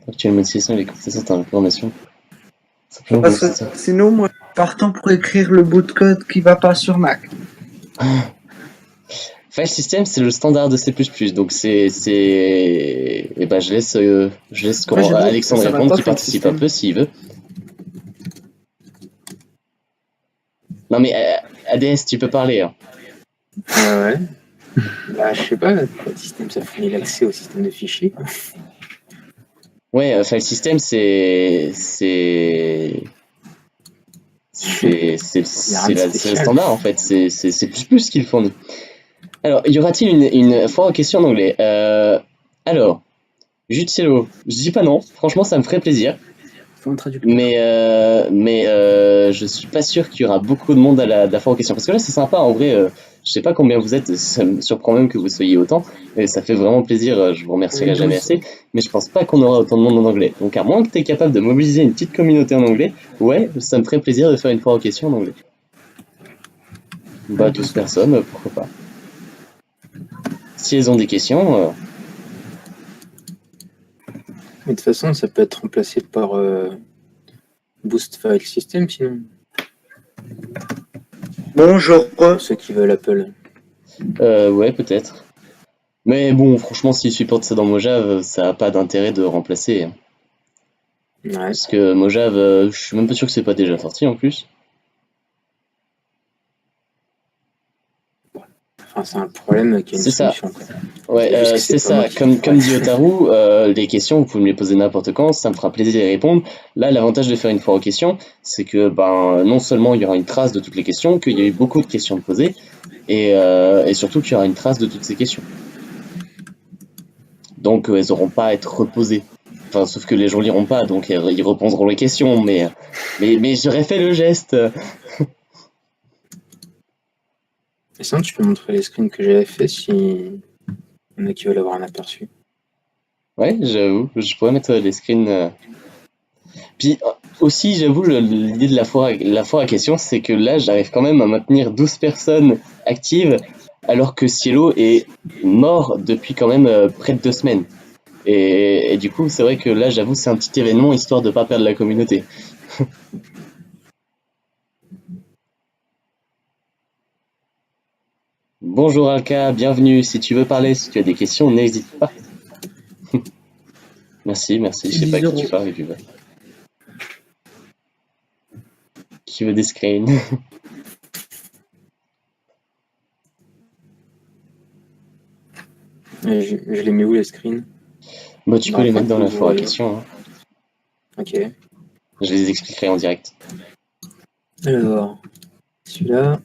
Actuellement, modification les compressions dans l'information. Simplement, Parce c'est que ça. sinon, moi, partant pour écrire le bout de code qui va pas sur Mac. File System, c'est le standard de C++, donc et ben je laisse Moi, j'avoue, Alexandre ça va répondre, pas, qui File participe System. un peu s'il veut. Non mais ADS, tu peux parler. Hein. Ouais. Bah, je sais pas, le système, ça fournit l'accès au système de fichiers. Ouais, File System, c'est le standard en fait, c'est plus ce qu'il fournit. Alors, y aura-t-il une foire aux questions en anglais Alors, Jus de Cielo, je dis pas non, franchement ça me ferait plaisir. Faut un traducteur. Mais je suis pas sûr qu'il y aura beaucoup de monde à la foire aux questions. Parce que là, c'est sympa, en vrai. Je sais pas combien vous êtes, ça me surprend même que vous soyez autant. Et ça fait vraiment plaisir, je vous remercierai jamais assez. Mais je pense pas qu'on aura autant de monde en anglais. Donc, à moins que tu es capable de mobiliser une petite communauté en anglais, ouais, ça me ferait plaisir de faire une foire aux questions en anglais. Bah, 12 personnes, pourquoi pas. Si elles ont des questions. Mais de toute façon, ça peut être remplacé par Boost File System, sinon. Bonjour. Pour ceux qui veulent Apple. Ouais, peut-être. Mais bon, franchement, s'ils supportent ça dans Mojave, ça a pas d'intérêt de remplacer. Hein. Ouais. Parce que Mojave, je suis même pas sûr que c'est pas déjà sorti en plus. Enfin, c'est un problème qui a une C'est ça. solution. Quoi. Ouais, c'est ça. Comme dit Otaru, les questions, vous pouvez me les poser n'importe quand, ça me fera plaisir d'y répondre. Là, l'avantage de faire une foire aux questions, c'est que non seulement il y aura une trace de toutes les questions, qu'il y a eu beaucoup de questions posées, et surtout qu'il y aura une trace de toutes ces questions. Donc, elles n'auront pas à être reposées. Enfin, sauf que les gens liront pas, donc ils répondront les questions, mais j'aurais fait le geste. Et sinon, tu peux montrer les screens que j'avais fait si on a qui veulent avoir un aperçu. Ouais, j'avoue, je pourrais mettre les screens. Puis aussi, j'avoue, l'idée de la foire à questions, c'est que là, j'arrive quand même à maintenir 12 personnes actives, alors que Cielo est mort depuis quand même près de 2 semaines. Et du coup, c'est vrai que là, j'avoue, c'est un petit événement histoire de pas perdre la communauté. Bonjour Alka, bienvenue. Si tu veux parler, si tu as des questions, n'hésite pas. Merci, je sais pas à qui tu parles, tu veux. Qui veut des screens? Je les mets où les screens? Bah, tu Bah, peux les en fait, mettre dans la vous foire à voyez. questions. Hein. Ok. Je les expliquerai en direct. Alors, celui-là.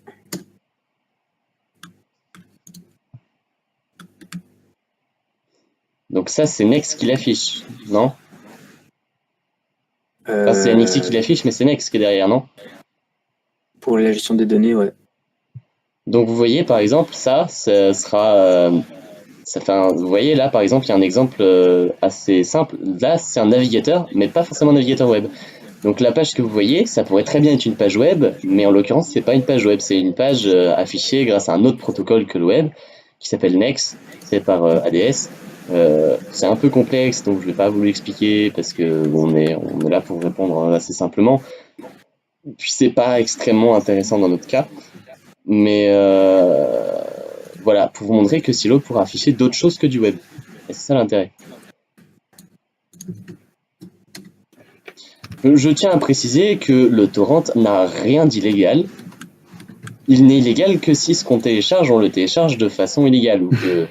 Donc ça, c'est Next qui l'affiche, non? Enfin, c'est Anixi qui l'affiche, mais c'est Next qui est derrière, non? Pour la gestion des données, ouais. Donc vous voyez, par exemple, ça sera... vous voyez, là, par exemple, il y a un exemple assez simple. Là, c'est un navigateur, mais pas forcément un navigateur web. Donc la page que vous voyez, ça pourrait très bien être une page web, mais en l'occurrence, c'est pas une page web, c'est une page affichée grâce à un autre protocole que le web, qui s'appelle Next, fait par ADS. C'est un peu complexe, donc je vais pas vous l'expliquer parce que on est là pour répondre assez simplement. Puis c'est pas extrêmement intéressant dans notre cas, mais voilà, pour vous montrer que Silo pourra afficher d'autres choses que du web. Et c'est ça l'intérêt. Je tiens à préciser que le torrent n'a rien d'illégal. Il n'est illégal que si ce qu'on télécharge, on le télécharge de façon illégale. Ou que,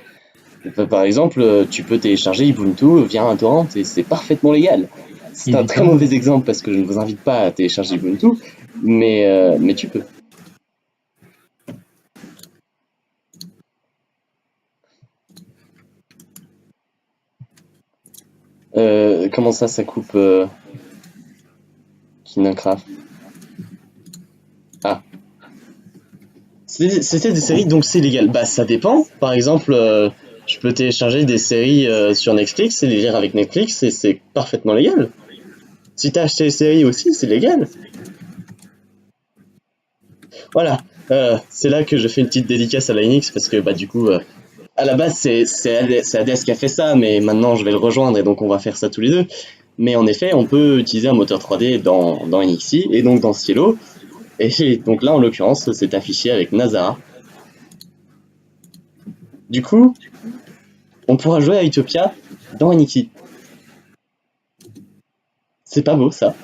par exemple, tu peux télécharger Ubuntu via un torrent et c'est parfaitement légal. C'est un très mauvais exemple parce que je ne vous invite pas à télécharger Ubuntu, mais tu peux. Comment ça coupe Kinecraft? Ah. C'était des séries, donc c'est légal. Bah ça dépend. Par exemple, je peux télécharger des séries sur Netflix et les lire avec Netflix et c'est parfaitement légal. Si t'as acheté les séries aussi, c'est légal. Voilà. C'est là que je fais une petite dédicace à Linux parce que bah du coup, à la base c'est ADS qui a fait ça, mais maintenant je vais le rejoindre et donc on va faire ça tous les deux. Mais en effet, on peut utiliser un moteur 3D dans NXI et donc dans Cielo. Et donc là, en l'occurrence, c'est affiché avec Nazara. Du coup, on pourra jouer à Utopia dans NXI. C'est pas beau, ça.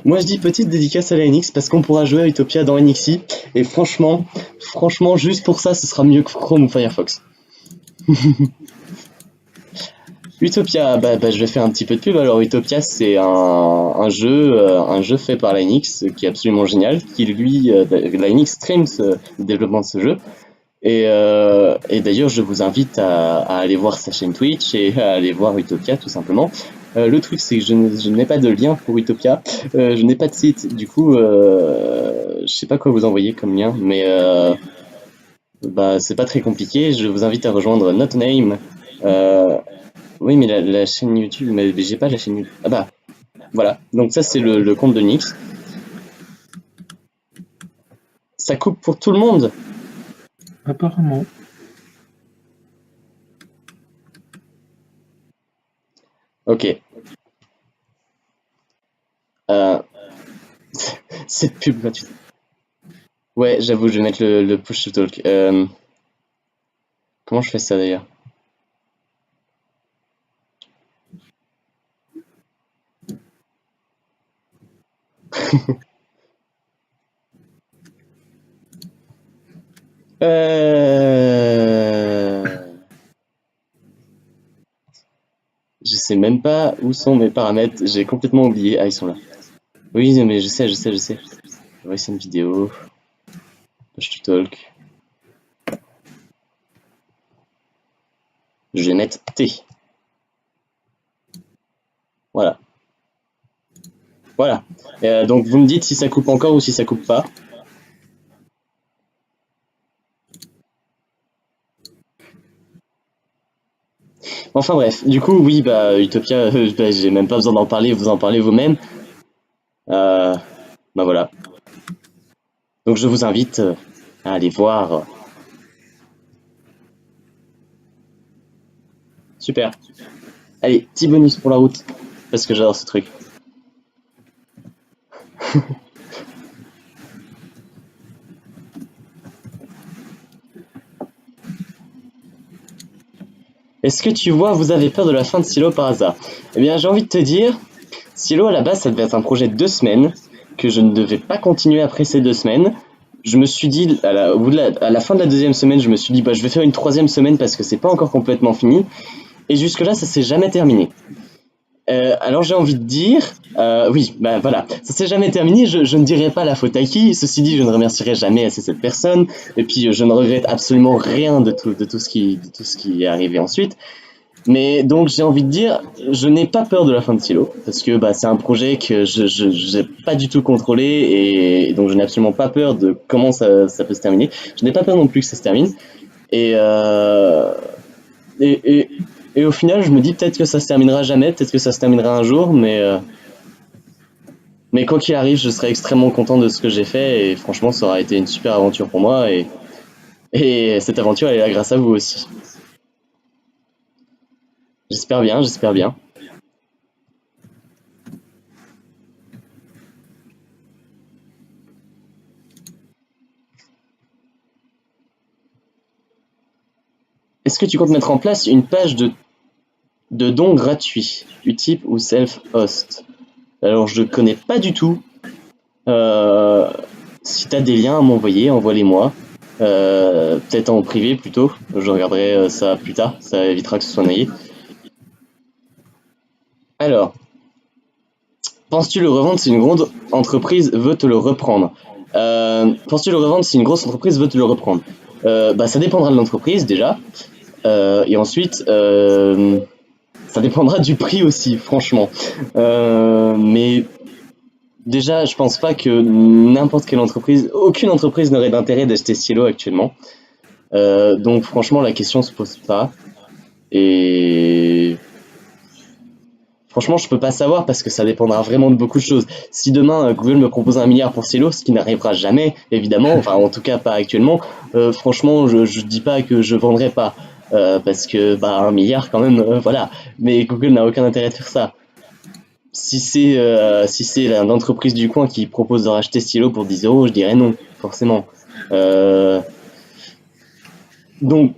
Moi, je dis petite dédicace à la NX parce qu'on pourra jouer à Utopia dans NXI. Et franchement, juste pour ça, ce sera mieux que Chrome ou Firefox. Utopia, je vais faire un petit peu de pub. Alors Utopia, c'est un jeu fait par Linux qui est absolument génial, qui lui, Linux streams le développement de ce jeu. Et d'ailleurs, je vous invite à aller voir sa chaîne Twitch et à aller voir Utopia tout simplement. Le truc, c'est que je n'ai pas de lien pour Utopia, je n'ai pas de site, du coup, je sais pas quoi vous envoyer comme lien, mais c'est pas très compliqué. Je vous invite à rejoindre NotName. Oui, mais la chaîne YouTube, mais j'ai pas la chaîne YouTube. Ah bah, voilà. Donc ça, c'est le compte de Nix. Ça coupe pour tout le monde. Apparemment. Ok. Cette pub gratuite. Ouais, j'avoue, je vais mettre le push to talk. Comment je fais ça d'ailleurs? Je sais même pas où sont mes paramètres, j'ai complètement oublié. Ah, ils sont là. Oui, mais je sais. Voici une vidéo. Push to talk. Je vais mettre T. Voilà. Voilà. Donc vous me dites si ça coupe encore ou si ça coupe pas. Enfin bref, du coup oui, Utopia, j'ai même pas besoin d'en parler, vous en parlez vous-même. Voilà. Donc je vous invite à aller voir. Super. Allez, petit bonus pour la route, parce que j'adore ce truc. Est-ce que tu vois, vous avez peur de la fin de Silo par hasard? Eh bien, j'ai envie de te dire, Silo à la base, ça devait être un projet de 2 semaines, que je ne devais pas continuer après ces 2 semaines. Je me suis dit, à la fin de la 2e semaine, je me suis dit, je vais faire une 3e semaine parce que c'est pas encore complètement fini. Et jusque-là, ça s'est jamais terminé. Alors j'ai envie de dire, oui, bah voilà, ça s'est jamais terminé, je ne dirai pas la faute à qui, ceci dit, je ne remercierai jamais assez cette personne, et puis je ne regrette absolument rien de tout ce qui est arrivé ensuite. Mais donc j'ai envie de dire, je n'ai pas peur de la fin de Silo, parce que bah, c'est un projet que je n'ai pas du tout contrôlé, et donc je n'ai absolument pas peur de comment ça peut se terminer. Je n'ai pas peur non plus que ça se termine. Et au final, je me dis peut-être que ça se terminera jamais, peut-être que ça se terminera un jour, mais quoi qu'il arrive, je serai extrêmement content de ce que j'ai fait, et franchement, ça aura été une super aventure pour moi, et cette aventure, elle est là grâce à vous aussi. J'espère bien, j'espère bien. Est-ce que tu comptes mettre en place une page de dons gratuits, Utip ou self-host? Alors je connais pas du tout. Si t'as des liens à m'envoyer, envoie-les-moi. Peut-être en privé plutôt. Je regarderai ça plus tard. Ça évitera que ce soit naïf. Alors, penses-tu le revendre si une grande entreprise veut te le reprendre? Penses-tu le revendre si une grosse entreprise veut te le reprendre? Bah ça dépendra de l'entreprise déjà. Et ensuite, ça dépendra du prix aussi, franchement. Mais déjà, je pense pas que n'importe quelle entreprise, aucune entreprise n'aurait d'intérêt d'acheter Cielo actuellement. Donc franchement, la question se pose pas. Et franchement, je peux pas savoir parce que ça dépendra vraiment de beaucoup de choses. Si demain Google me propose 1 milliard pour Cielo, ce qui n'arrivera jamais, évidemment, enfin en tout cas pas actuellement, franchement, je dis pas que je vendrai pas. Parce que bah 1 milliard quand même, voilà. Mais Google n'a aucun intérêt de faire ça. Si c'est l'entreprise du coin qui propose de racheter Cielo pour 10 €, je dirais non, forcément. Donc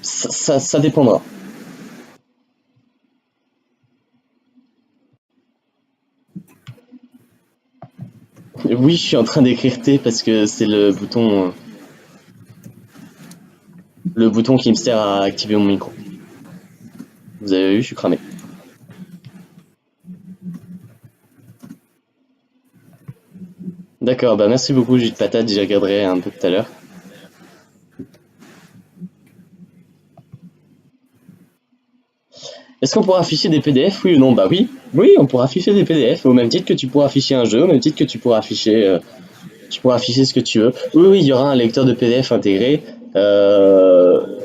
ça dépendra. Oui, je suis en train d'écrire T parce que c'est le bouton qui me sert à activer mon micro. Vous avez vu, je suis cramé. D'accord, bah merci beaucoup, jus de patate, j'y regarderai un peu tout à l'heure. Est-ce qu'on pourra afficher des PDF, oui ou non? Bah oui, on pourra afficher des PDF, au même titre que tu pourras afficher un jeu, au même titre que tu pourras afficher ce que tu veux. Oui, il y aura un lecteur de PDF intégré.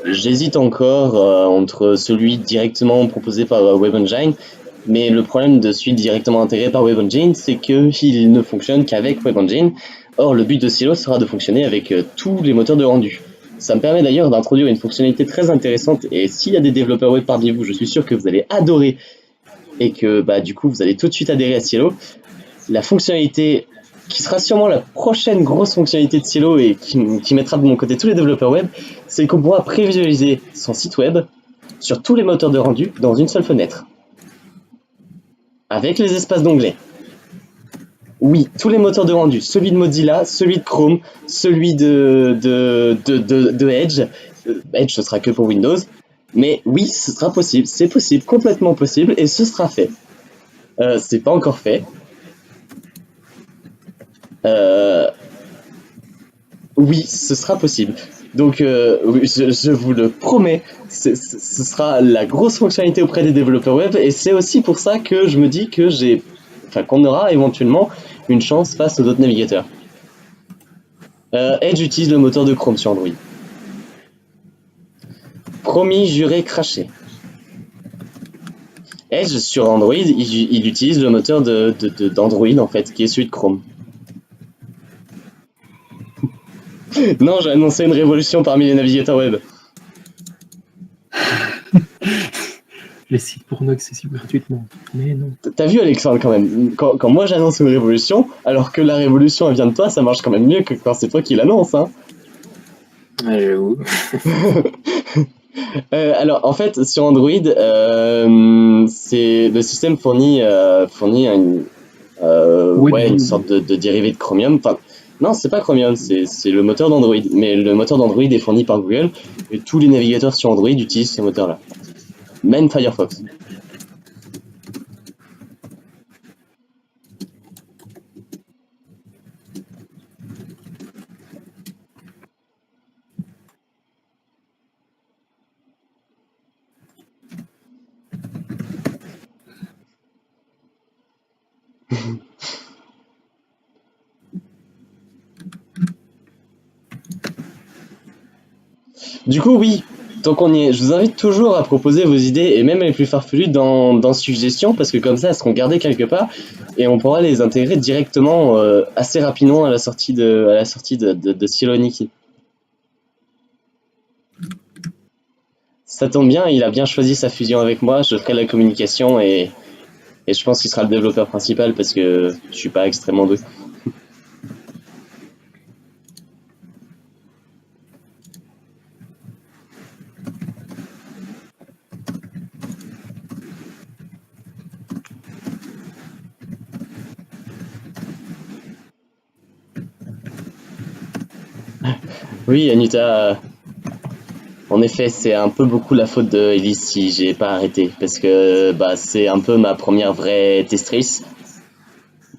J'hésite encore entre celui directement proposé par WebEngine, mais le problème de celui directement intégré par WebEngine, c'est qu'il ne fonctionne qu'avec WebEngine. Or, le but de Cielo sera de fonctionner avec tous les moteurs de rendu. Ça me permet d'ailleurs d'introduire une fonctionnalité très intéressante, et s'il y a des développeurs web parmi vous, je suis sûr que vous allez adorer, et que bah, du coup vous allez tout de suite adhérer à Cielo. La fonctionnalité qui sera sûrement la prochaine grosse fonctionnalité de Cielo et qui mettra de mon côté tous les développeurs web, c'est qu'on pourra prévisualiser son site web sur tous les moteurs de rendu dans une seule fenêtre. Avec les espaces d'onglets. Oui, tous les moteurs de rendu, celui de Mozilla, celui de Chrome, celui de Edge. Edge, ce sera que pour Windows. Mais oui, ce sera possible, c'est possible, complètement possible, et ce sera fait. C'est pas encore fait. Oui, ce sera possible. Donc, je vous le promets, ce sera la grosse fonctionnalité auprès des développeurs web, et c'est aussi pour ça que je me dis que qu'on aura éventuellement une chance face aux autres navigateurs. Edge utilise le moteur de Chrome sur Android. Promis, juré, craché. Edge sur Android, il utilise le moteur d'Android en fait, qui est celui de Chrome. Non, j'ai annoncé une révolution parmi les navigateurs web. Les sites porno accessibles gratuitement. Mais non. T'as vu, Alexandre, quand même, quand moi j'annonce une révolution, alors que la révolution elle vient de toi, ça marche quand même mieux que quand c'est toi qui l'annonce, hein. Ouais, j'avoue. Alors, en fait, sur Android, c'est le système fournit une sorte de dérivé de Chromium. Enfin, non, c'est pas Chromium, c'est le moteur d'Android. Mais le moteur d'Android est fourni par Google et tous les navigateurs sur Android utilisent ce moteur-là. même Firefox. Du coup, oui, tant qu'on y est, je vous invite toujours à proposer vos idées et même les plus farfelues dans suggestions parce que comme ça, elles seront gardées quelque part et on pourra les intégrer directement assez rapidement à la sortie de Silo Nikki. Ça tombe bien, il a bien choisi sa fusion avec moi, je ferai la communication et je pense qu'il sera le développeur principal parce que je suis pas extrêmement doué. Oui, Anita, en effet, c'est un peu beaucoup la faute de Elise si j'ai pas arrêté, parce que bah, c'est un peu ma première vraie testrice.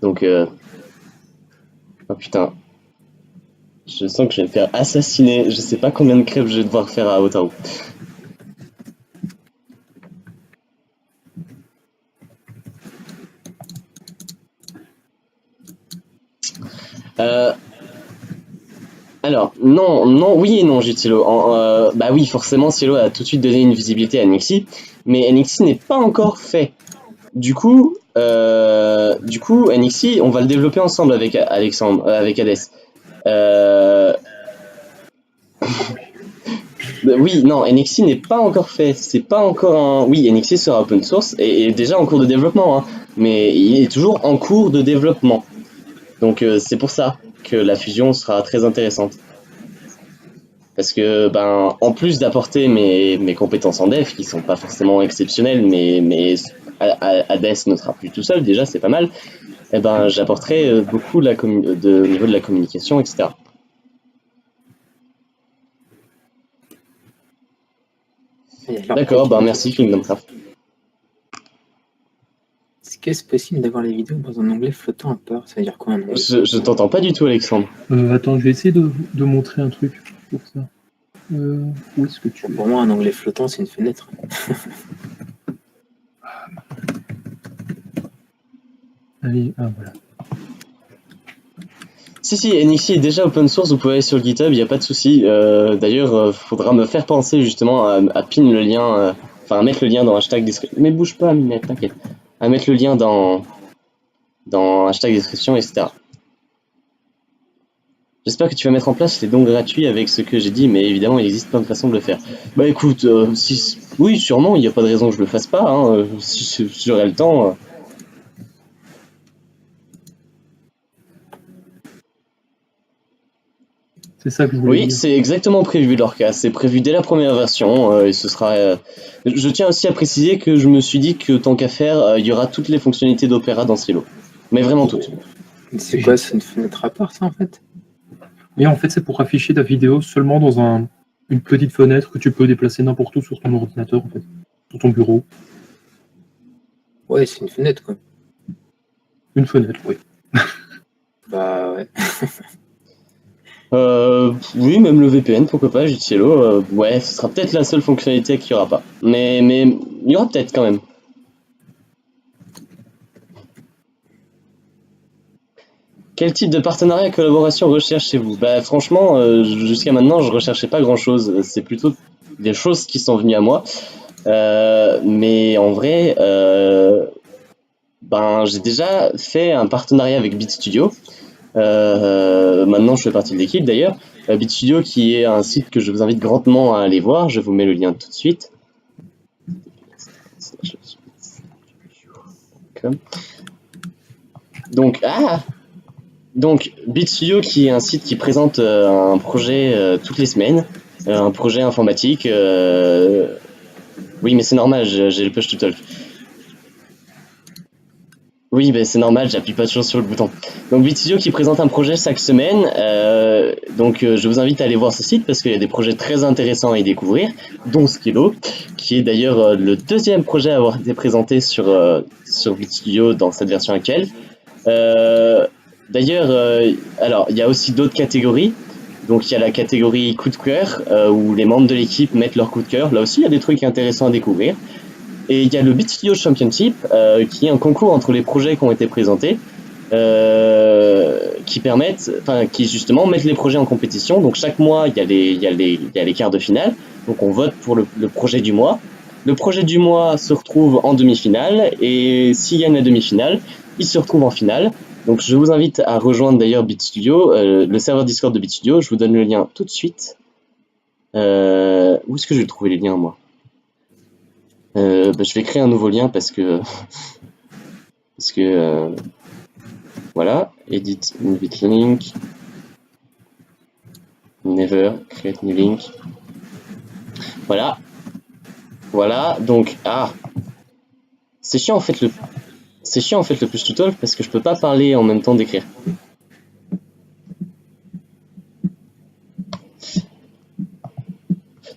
Donc, oh putain, je sens que je vais me faire assassiner. Je sais pas combien de crêpes je vais devoir faire à Otaru. Alors, non, oui et non, j'ai Cielo. Bah oui, forcément, Cielo a tout de suite donné une visibilité à Nixie, mais NXI n'est pas encore fait. Du coup, NXI, on va le développer ensemble avec Alexandre, avec Hades. Oui, non, NXI n'est pas encore fait. C'est pas encore un. Oui, NXI sera open source et est déjà en cours de développement, hein, mais il est toujours en cours de développement. Donc c'est pour ça que la fusion sera très intéressante. Parce que, ben, en plus d'apporter mes compétences en dev, qui sont pas forcément exceptionnelles, mais Hades ne sera plus tout seul, déjà c'est pas mal, et ben, j'apporterai beaucoup au niveau de la communication, etc. D'accord, ben merci Kingdom Craft. Est-ce possible d'avoir les vidéos dans un onglet flottant à part? Ça veut dire quoi un onglet? Je t'entends pas du tout, Alexandre. Attends, je vais essayer de montrer un truc pour ça. Où est-ce que tu Pour moi, un onglet flottant, c'est une fenêtre. Allez, voilà. Si, NXI est déjà open source, vous pouvez aller sur le GitHub, il n'y a pas de souci. D'ailleurs, faudra me faire penser justement à pin le lien, enfin à mettre le lien dans hashtag description. Mais bouge pas, Minette, t'inquiète. À mettre le lien dans hashtag description, etc. J'espère que tu vas mettre en place les dons gratuits avec ce que j'ai dit, mais évidemment, il existe plein de façons de le faire. Bah écoute, oui, sûrement, il n'y a pas de raison que je le fasse pas, hein, si j'aurais le temps. C'est ça que je voulais dire. Oui, c'est exactement prévu, Lorca. C'est prévu dès la première version, et ce sera... Je tiens aussi à préciser que je me suis dit que tant qu'à faire, il y aura toutes les fonctionnalités d'Opera dans Silo. Mais vraiment toutes. C'est quoi, c'est une fenêtre à part, ça, en fait? Mais en fait, c'est pour afficher ta vidéo seulement dans une petite fenêtre que tu peux déplacer n'importe où sur ton ordinateur, en fait. Sur ton bureau. Ouais, c'est une fenêtre, quoi. Une fenêtre, oui. Bah, ouais. Oui, même le VPN, pourquoi pas, JTLO. Ouais, ce sera peut-être la seule fonctionnalité qu'il n'y aura pas. Mais il y aura peut-être quand même. Quel type de partenariat et collaboration recherchez-vous? Bah franchement, jusqu'à maintenant, je recherchais pas grand-chose. C'est plutôt des choses qui sont venues à moi. Mais en vrai, ben j'ai déjà fait un partenariat avec Beat Studio. Maintenant, je fais partie de l'équipe d'ailleurs. Beat Studio, qui est un site que je vous invite grandement à aller voir. Je vous mets le lien tout de suite. Donc, Beat Studio, qui est un site qui présente un projet toutes les semaines, un projet informatique. Oui, mais c'est normal, j'ai le push to talk. Oui, ben c'est normal, j'appuie pas toujours sur le bouton. Donc Bitstudio qui présente un projet chaque semaine. Je vous invite à aller voir ce site parce qu'il y a des projets très intéressants à y découvrir, dont Skilo, qui est d'ailleurs le deuxième projet à avoir été présenté sur Bitstudio dans cette version actuelle. Alors il y a aussi d'autres catégories. Donc il y a la catégorie coup de cœur où les membres de l'équipe mettent leur coup de cœur. Là aussi il y a des trucs intéressants à découvrir. Et il y a le Bitstudio Championship qui est un concours entre les projets qui ont été présentés qui justement mettent les projets en compétition. Donc chaque mois il y a les quarts de finale. Donc on vote pour le projet du mois. Le projet du mois se retrouve en demi-finale et s'il y a une demi-finale, il se retrouve en finale. Donc je vous invite à rejoindre d'ailleurs Bitstudio, le serveur Discord de Bitstudio. Je vous donne le lien tout de suite. Où est-ce que je vais trouver les liens moi? Je vais créer un nouveau lien parce que voilà, edit invite link, never create new link. Voilà, donc c'est chiant en fait le push to talk parce que je peux pas parler en même temps d'écrire.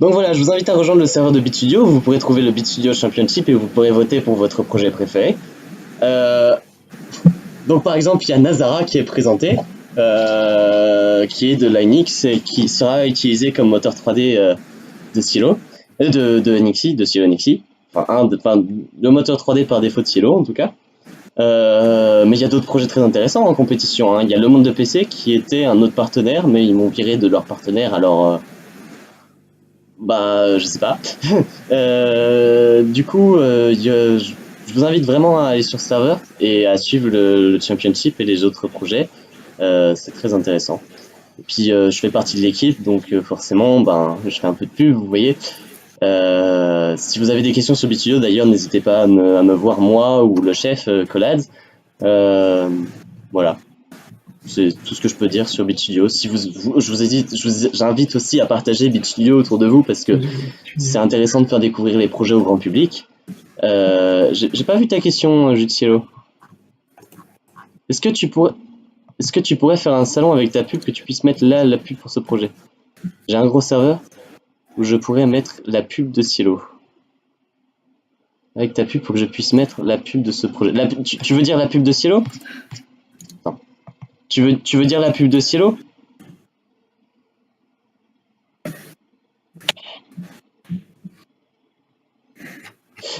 Donc voilà, je vous invite à rejoindre le serveur de Bitstudio. Vous pourrez trouver le Bitstudio Championship et vous pourrez voter pour votre projet préféré. Donc par exemple, il y a Nazara qui est présenté, qui est de Linux et qui sera utilisé comme moteur 3D de Silo, de Nixie, de Silo Nixie. Enfin, le moteur 3D par défaut de Silo en tout cas. Mais il y a d'autres projets très intéressants en compétition. Hein. Il y a Le Monde de PC qui était un autre partenaire, mais ils m'ont viré de leur partenaire, alors je sais pas. Je vous invite vraiment à aller sur ce serveur et à suivre le Championship et les autres projets. C'est très intéressant. Et puis je fais partie de l'équipe, donc forcément, je fais un peu de pub, vous voyez. Si vous avez des questions sur Bitstudio, d'ailleurs, n'hésitez pas à me voir moi ou le chef Collad. Voilà. C'est tout ce que je peux dire sur Bitstudio. Si j'invite aussi à partager Bitstudio autour de vous parce que c'est intéressant de faire découvrir les projets au grand public. J'ai pas vu ta question, Jus de Cielo. Est-ce que tu pourrais faire un salon avec ta pub que tu puisses mettre là la pub pour ce projet? J'ai un gros serveur où je pourrais mettre la pub de Cielo. Avec ta pub pour que je puisse mettre la pub de ce projet. Tu veux dire la pub de Cielo? Non. Tu veux dire la pub de Cielo?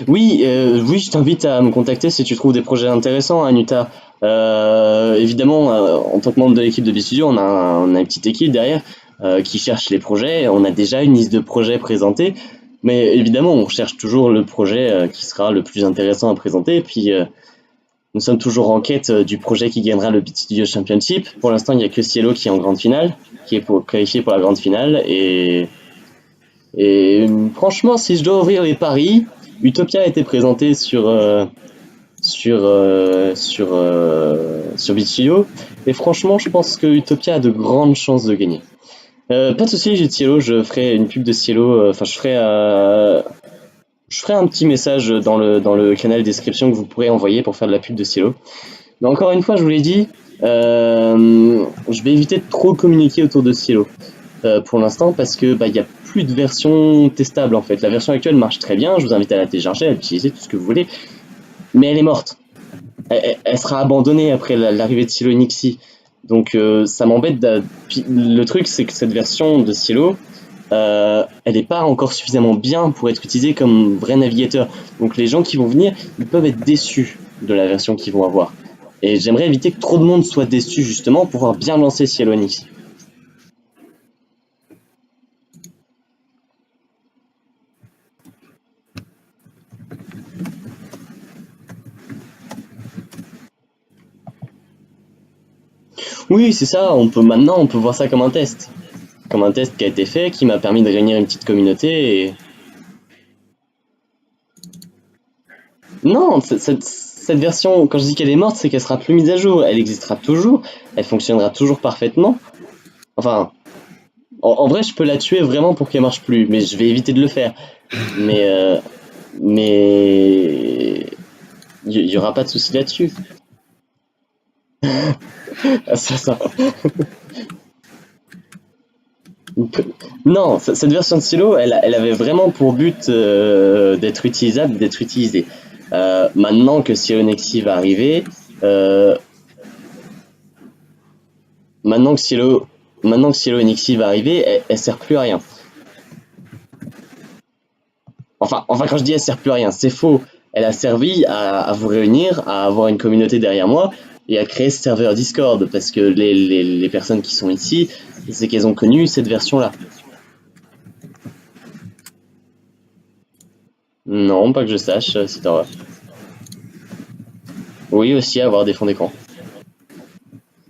Oui, je t'invite à me contacter si tu trouves des projets intéressants, Anuta. Évidemment, en tant que membre de l'équipe de Bitstudio, on a une petite équipe derrière qui cherche les projets. On a déjà une liste de projets présentés, mais évidemment, on cherche toujours le projet qui sera le plus intéressant à présenter. Et puis, nous sommes toujours en quête du projet qui gagnera le Bitstudio Championship. Pour l'instant, il n'y a que Cielo qui est en grande finale, qui est qualifié pour la grande finale. Et franchement, si je dois ouvrir les paris, Utopia a été présenté sur Bitstudio, et franchement, je pense que Utopia a de grandes chances de gagner. Pas de soucis, j'ai Cielo, je ferai une pub de Cielo. Je ferai un petit message dans le canal description que vous pourrez envoyer pour faire de la pub de Cielo. Mais encore une fois, je vous l'ai dit, je vais éviter de trop communiquer autour de Cielo pour l'instant parce que il y a plus de version testable en fait. La version actuelle marche très bien, je vous invite à la télécharger, à l'utiliser, tout ce que vous voulez, mais elle est morte. Elle sera abandonnée après l'arrivée de Silo Nixie. Donc ça m'embête. Le truc c'est que cette version de Silo, elle n'est pas encore suffisamment bien pour être utilisée comme vrai navigateur. Donc les gens qui vont venir, ils peuvent être déçus de la version qu'ils vont avoir. Et j'aimerais éviter que trop de monde soit déçu justement pour pouvoir bien lancer Silo Nixie. Oui, c'est ça, maintenant on peut voir ça comme un test. Comme un test qui a été fait, qui m'a permis de réunir une petite communauté et... Non, cette version, quand je dis qu'elle est morte, c'est qu'elle sera plus mise à jour. Elle existera toujours, elle fonctionnera toujours parfaitement. Enfin, en vrai, je peux la tuer vraiment pour qu'elle marche plus, mais je vais éviter de le faire. Mais il y aura pas de souci là-dessus. Ah, ça. Non, cette version de Silo, elle avait vraiment pour but d'être utilisable, d'être utilisée. Maintenant que Silo Nexi va arriver, maintenant que Silo Nexi va arriver, elle sert plus à rien. Enfin, quand je dis elle sert plus à rien, c'est faux. Elle a servi à vous réunir, à avoir une communauté derrière moi et à créer ce serveur Discord parce que les personnes qui sont ici, c'est qu'elles ont connu cette version-là. Non, pas que je sache, si t'en vas. Oui, aussi avoir des fonds d'écran.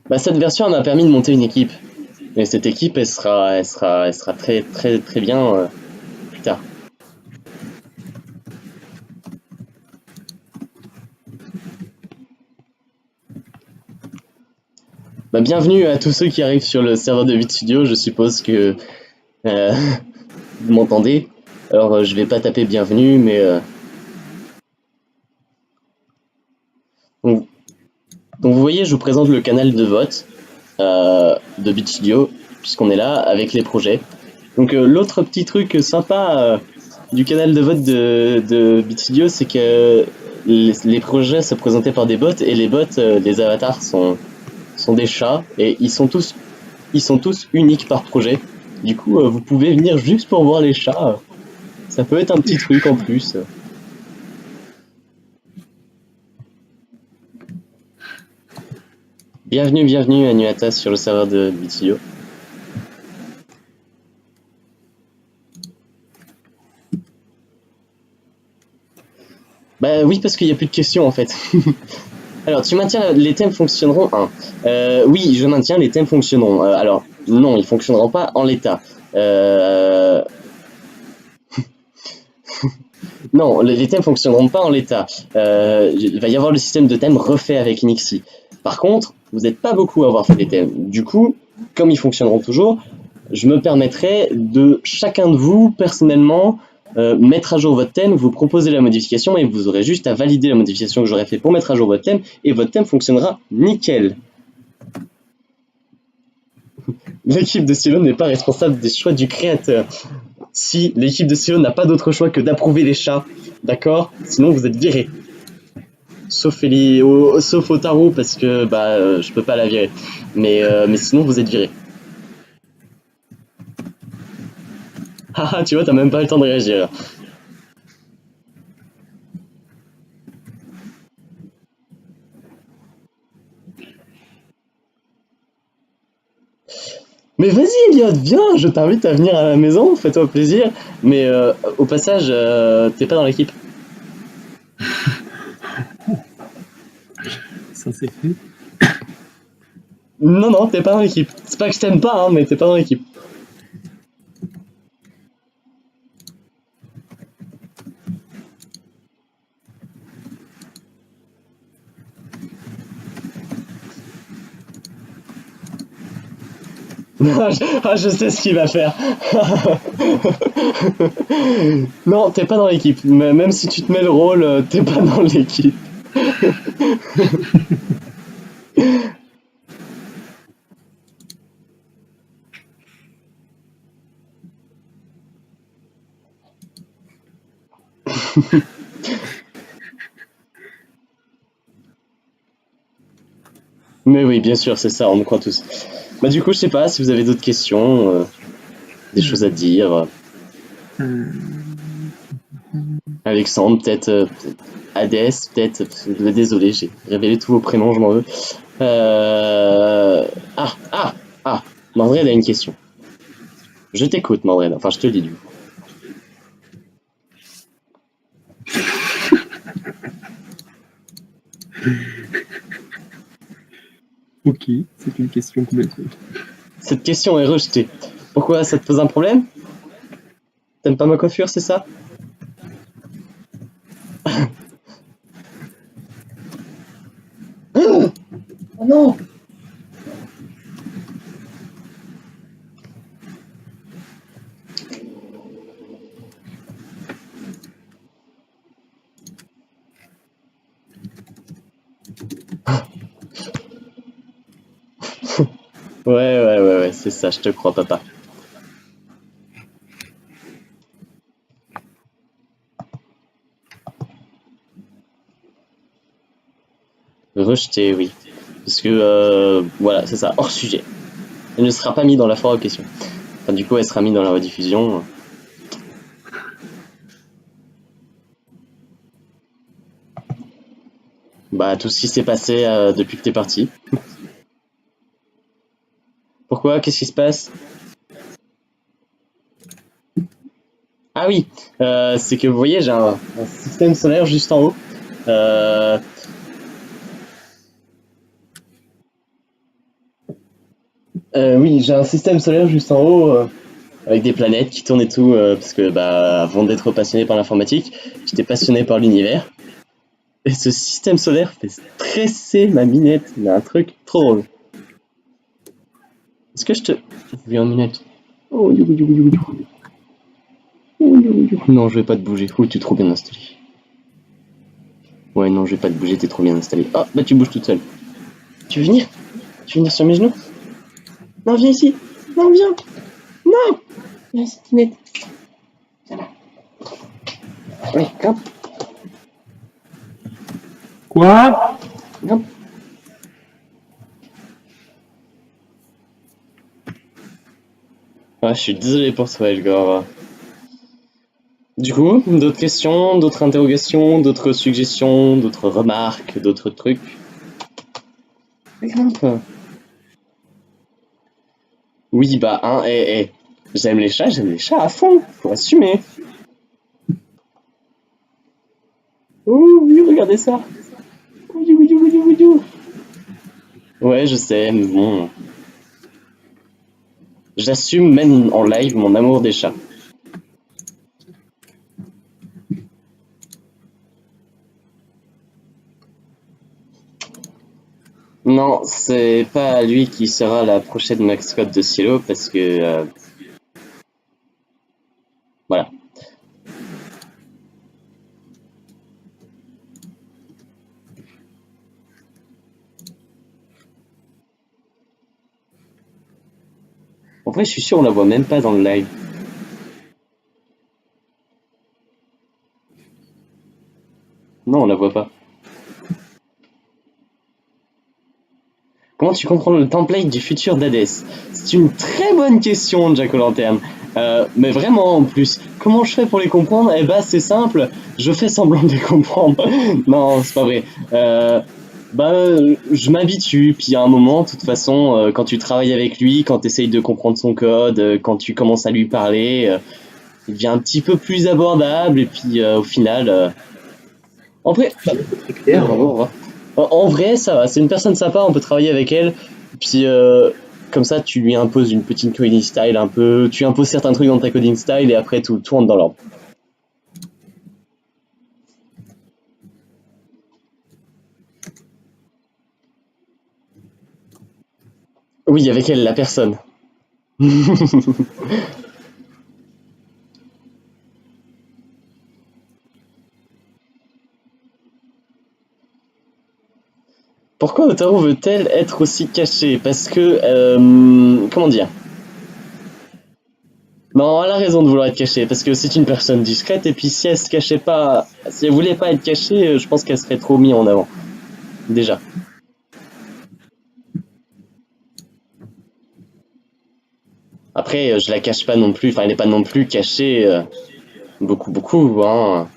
Bah, cette version elle m'a permis de monter une équipe. Et cette équipe, elle sera très très bien plus tard. Bah, bienvenue à tous ceux qui arrivent sur le serveur de VidStudio, je suppose que vous m'entendez. Alors je vais pas taper bienvenue, mais donc vous voyez, je vous présente le canal de vote de VidStudio, puisqu'on est là avec les projets. Donc l'autre petit truc sympa du canal de vote de VidStudio, c'est que les projets se présentaient par des bots, et les bots, les avatars sont des chats, et ils sont tous uniques par projet. Du coup, vous pouvez venir juste pour voir les chats. Ça peut être un petit truc en plus. Bienvenue à Nuatas sur le serveur de VidStudio. Bah oui, parce qu'il n'y a plus de questions en fait. Alors, tu maintiens les thèmes fonctionneront. Oui, je maintiens, les thèmes fonctionneront. Alors, non, ils fonctionneront pas en l'état. Non, les thèmes fonctionneront pas en l'état. Il va y avoir le système de thèmes refait avec Nixie. Par contre, vous n'êtes pas beaucoup à avoir fait des thèmes. Du coup, comme ils fonctionneront toujours, je me permettrai de chacun de vous, personnellement, mettre à jour votre thème, vous proposer la modification, et vous aurez juste à valider la modification que j'aurais fait pour mettre à jour votre thème, et votre thème fonctionnera nickel. L'équipe de Silo n'est pas responsable des choix du créateur. Si l'équipe de Silo n'a pas d'autre choix que d'approuver les chats, d'accord? Sinon vous êtes viré. Sauf Otaro, parce que je peux pas la virer. Mais sinon vous êtes viré. Haha, tu vois, t'as même pas eu le temps de réagir. Mais vas-y Elliot, viens, je t'invite à venir à la maison, fais-toi plaisir. Mais au passage, t'es pas dans l'équipe. Ça c'est fait. Non, t'es pas dans l'équipe. C'est pas que je t'aime pas, hein, mais t'es pas dans l'équipe. Je sais ce qu'il va faire. Non, t'es pas dans l'équipe. Même si tu te mets le rôle, t'es pas dans l'équipe. Mais oui, bien sûr, c'est ça, on me croit tous. Bah du coup, je sais pas si vous avez d'autres questions, des choses à dire. Alexandre, peut-être Hadès, peut-être. Désolé, j'ai révélé tous vos prénoms, je m'en veux. Mandred a une question. Je t'écoute, Mandred. Enfin, je te le dis du coup. Ok, c'est une question complètement. Cette question est rejetée. Pourquoi, ça te pose un problème? T'aimes pas ma coiffure, c'est ça? Oh non! Ouais, c'est ça, je te crois, papa. Rejeté, oui. Parce que, voilà, c'est ça, hors sujet. Elle ne sera pas mise dans la foire aux questions. Enfin, du coup, elle sera mise dans la rediffusion. Bah, tout ce qui s'est passé depuis que t'es parti. Pourquoi? Qu'est-ce qui se passe? Ah oui, c'est que vous voyez, j'ai un système solaire juste en haut. Oui, j'ai un système solaire juste en haut, avec des planètes qui tournent et tout, parce que bah, avant d'être passionné par l'informatique, j'étais passionné par l'univers. Et ce système solaire fait stresser ma minette, il y a un truc trop drôle. Est-ce que je te... Oui, une minute. Oh, non, je vais pas te bouger. Oh, tu es trop bien installé. Ouais, non, je vais pas te bouger, t'es trop bien installé. Ah, bah tu bouges toute seule. Tu veux venir? Tu veux venir sur mes genoux? Non, viens ici. Non, viens. Non. Viens ici, Tinette. Viens là. Oui, grimpe. Quoi? Grimpe. Ah, je suis désolé pour toi, Edgar. Du coup, d'autres questions, d'autres interrogations, d'autres suggestions, d'autres remarques, d'autres trucs? Grimpe. Oui, bah, hein, j'aime les chats à fond, faut assumer. Oh, oui, regardez ça. Ouais, je sais, mais bon. J'assume même en live mon amour des chats. Non, c'est pas lui qui sera la prochaine mascotte de Silo parce que voilà. En vrai, je suis sûr on la voit même pas dans le live. Non, on la voit pas. Comment tu comprends le template du futur d'Hadès? C'est une très bonne question, Jack O'Lantern. Mais vraiment, en plus, comment je fais pour les comprendre? Eh ben, c'est simple, je fais semblant de les comprendre. Non, c'est pas vrai. Je m'habitue, puis à un moment, de toute façon, quand tu travailles avec lui, quand tu essayes de comprendre son code, quand tu commences à lui parler, il devient un petit peu plus abordable, et puis au final... En vrai, C'est clair. bravo, au revoir. En vrai, ça va, c'est une personne sympa, on peut travailler avec elle. Puis comme ça, tu lui imposes une petite coding style un peu. Tu imposes certains trucs dans ta coding style et après tout rentre dans l'ordre. Oui, avec elle, la personne. Pourquoi Otaru veut-elle être aussi cachée? Parce que, comment dire? Non, elle a raison de vouloir être cachée, parce que c'est une personne discrète, et puis si elle se cachait pas, si elle voulait pas être cachée, je pense qu'elle serait trop mise en avant. Déjà. Après, je la cache pas non plus, enfin, elle n'est pas non plus cachée beaucoup, hein.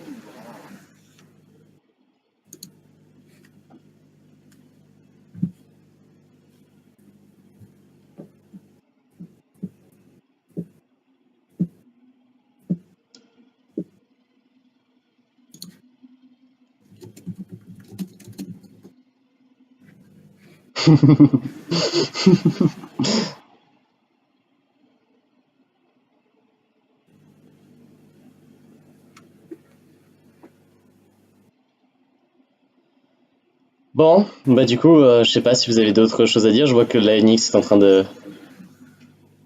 Bon, bah du coup, je sais pas si vous avez d'autres choses à dire. Je vois que la NX est en train de...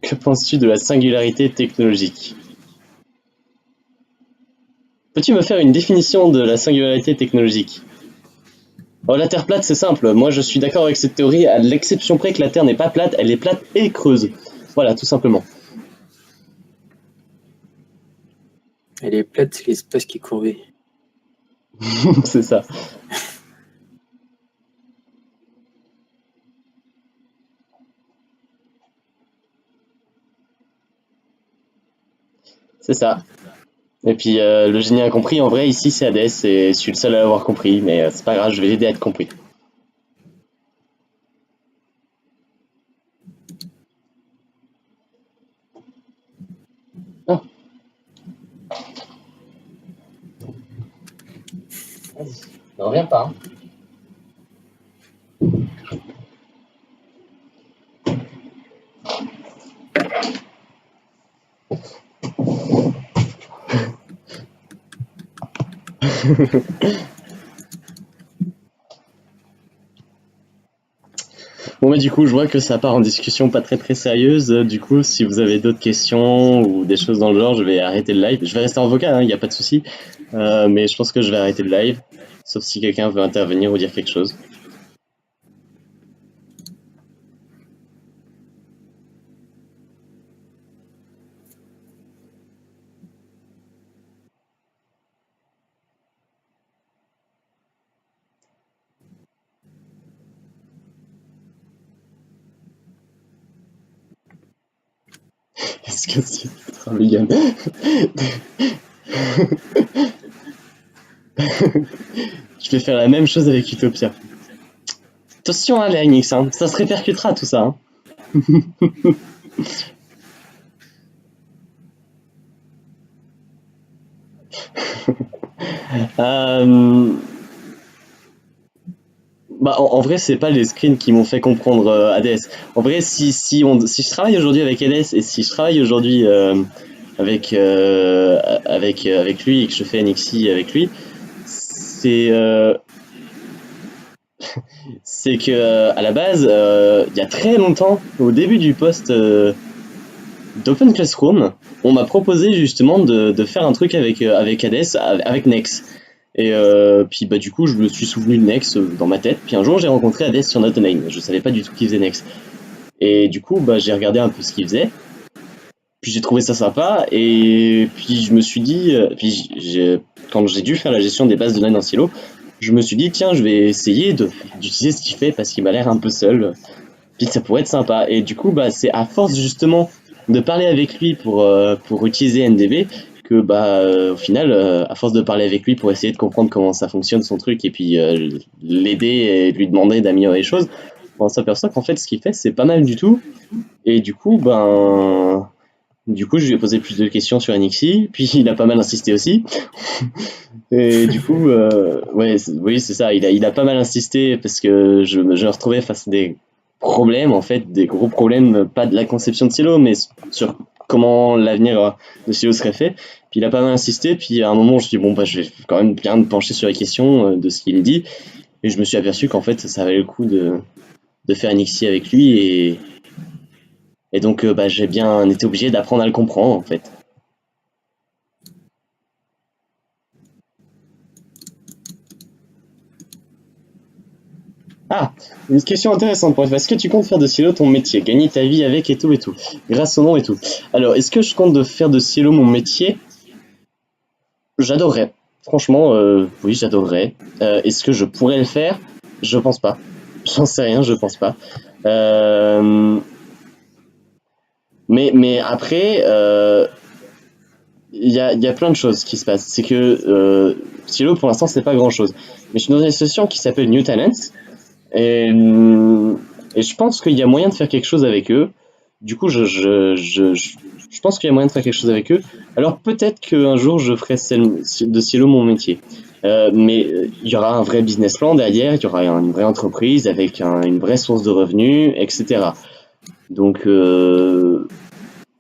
Que penses-tu de la singularité technologique? Peux-tu me faire une définition de la singularité technologique? Oh, la Terre plate, c'est simple. Moi, je suis d'accord avec cette théorie, à l'exception près que la Terre n'est pas plate, elle est plate et creuse. Voilà, tout simplement. Elle est plate, c'est l'espace qui est courbé. C'est ça. C'est ça. Et puis, le génie a compris. En vrai, ici, c'est Hadès et je suis le seul à l'avoir compris. Mais c'est pas grave, je vais l'aider à être compris. Ah. Vas-y, ne reviens pas. Hein. Bon, mais du coup, je vois que ça part en discussion pas très sérieuse. Du coup, si vous avez d'autres questions ou des choses dans le genre, je vais arrêter le live. Je vais rester en vocal, il n'y a pas de souci. Mais je pense que je vais arrêter le live. Sauf si quelqu'un veut intervenir ou dire quelque chose. Est-ce que c'est ultra vegan? Je vais faire la même chose avec Utopia. Attention, hein, les Hynix, hein. Ça se répercutera tout ça. Hein. Bah, en vrai, c'est pas les screens qui m'ont fait comprendre ADS. En vrai, si je travaille aujourd'hui avec ADS et si je travaille aujourd'hui avec lui et que je fais NXI avec lui, c'est que à la base, il y a très longtemps, au début du post d'Open Classroom, on m'a proposé justement de faire un truc avec ADS, avec Nex. Et puis bah du coup je me suis souvenu de Nex dans ma tête, puis un jour j'ai rencontré Hades sur Not9, je savais pas du tout qu'il faisait Nex. Et du coup bah j'ai regardé un peu ce qu'il faisait, puis j'ai trouvé ça sympa, et puis je me suis dit, quand j'ai dû faire la gestion des bases de données dans Silo, je me suis dit tiens je vais essayer d'utiliser ce qu'il fait parce qu'il m'a l'air un peu seul, puis ça pourrait être sympa. Et du coup bah c'est à force justement de parler avec lui pour utiliser NDB que au final à force de parler avec lui pour essayer de comprendre comment ça fonctionne son truc et puis l'aider et lui demander d'améliorer les choses, on s'aperçoit qu'en fait ce qu'il fait c'est pas mal du tout. Et du coup je lui ai posé plus de questions sur NXI, puis il a pas mal insisté aussi. Et du coup oui c'est ça, il a pas mal insisté parce que je me retrouvais face à des problèmes, en fait, des gros problèmes, pas de la conception de Silo, mais sur comment l'avenir de Silo serait fait. Puis il a pas mal insisté, puis à un moment je me suis dit bon bah je vais quand même bien me pencher sur les questions de ce qu'il a dit, et je me suis aperçu qu'en fait ça valait le coup de faire un XI avec lui, et donc j'ai bien été obligé d'apprendre à le comprendre en fait. Ah, une question intéressante pour toi. Est-ce que tu comptes faire de Silo ton métier, gagner ta vie avec et tout, grâce au nom et tout? Alors, est-ce que je compte de faire de Silo mon métier? J'adorerais. Franchement, oui, j'adorerais. Est-ce que je pourrais le faire? Je pense pas. J'en sais rien, je pense pas. Mais après, il y a plein de choses qui se passent. C'est que Silo, pour l'instant, c'est pas grand-chose. Mais je suis dans une association qui s'appelle New Talents. Et je pense qu'il y a moyen de faire quelque chose avec eux. Du coup, je pense qu'il y a moyen de faire quelque chose avec eux. Alors peut-être qu'un jour, je ferai de Silo mon métier. Mais il y aura un vrai business plan derrière, il y aura une vraie entreprise avec une vraie source de revenus, etc. Donc,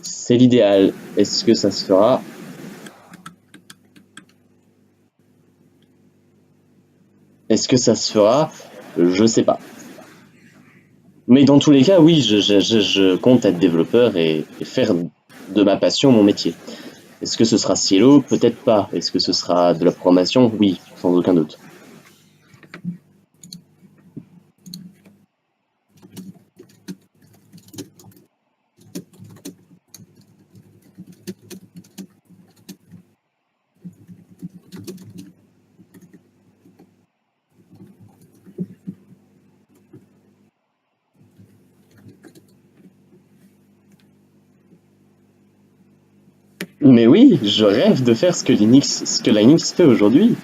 c'est l'idéal. Est-ce que ça se fera? Est-ce que ça se fera? Je sais pas. Mais dans tous les cas, oui, je compte être développeur et faire de ma passion mon métier. Est-ce que ce sera Silo? Peut-être pas. Est-ce que ce sera de la programmation? Oui, sans aucun doute. Mais oui, je rêve de faire ce que Linux fait aujourd'hui.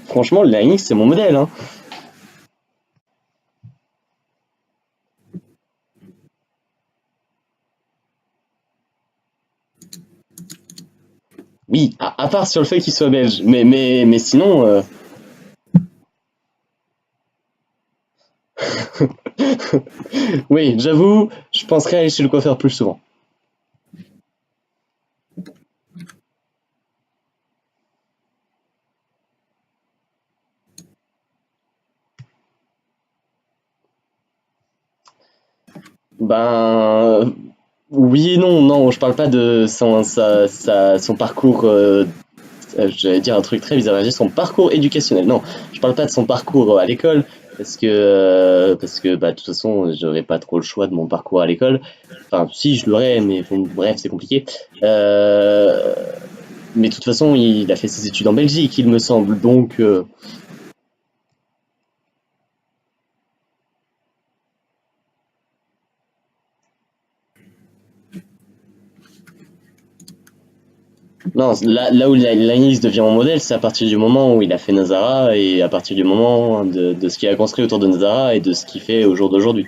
Franchement, Linux, c'est mon modèle, hein. Oui, à part sur le fait qu'il soit belge. Mais sinon... Oui, j'avoue, je penserais aller chez le coiffeur plus souvent. Ben... Oui et non, non, je parle pas de son parcours... j'allais dire un truc très bizarre, j'ai son parcours éducationnel. Non, je parle pas de son parcours à l'école, parce que bah, de toute façon, j'aurais pas trop le choix de mon parcours à l'école. Enfin, si, je l'aurais, mais bon, bref, c'est compliqué. Mais de toute façon, il a fait ses études en Belgique, il me semble, donc... Non, là où Linux devient mon modèle, c'est à partir du moment où il a fait Nazara et à partir du moment de ce qu'il a construit autour de Nazara et de ce qu'il fait au jour d'aujourd'hui.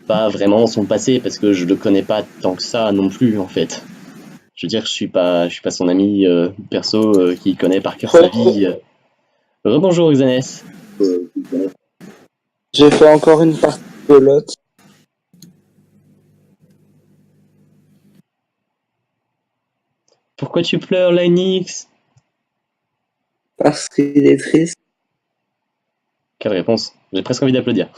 Pas vraiment son passé, parce que je le connais pas tant que ça non plus, en fait. Je veux dire, je suis pas son ami perso qui connaît par cœur sa vie. Rebonjour Xanes. J'ai fait encore une partie de l'autre Pourquoi tu pleures, Linux? parce qu'il est triste. Quelle réponse? J'ai presque envie d'applaudir.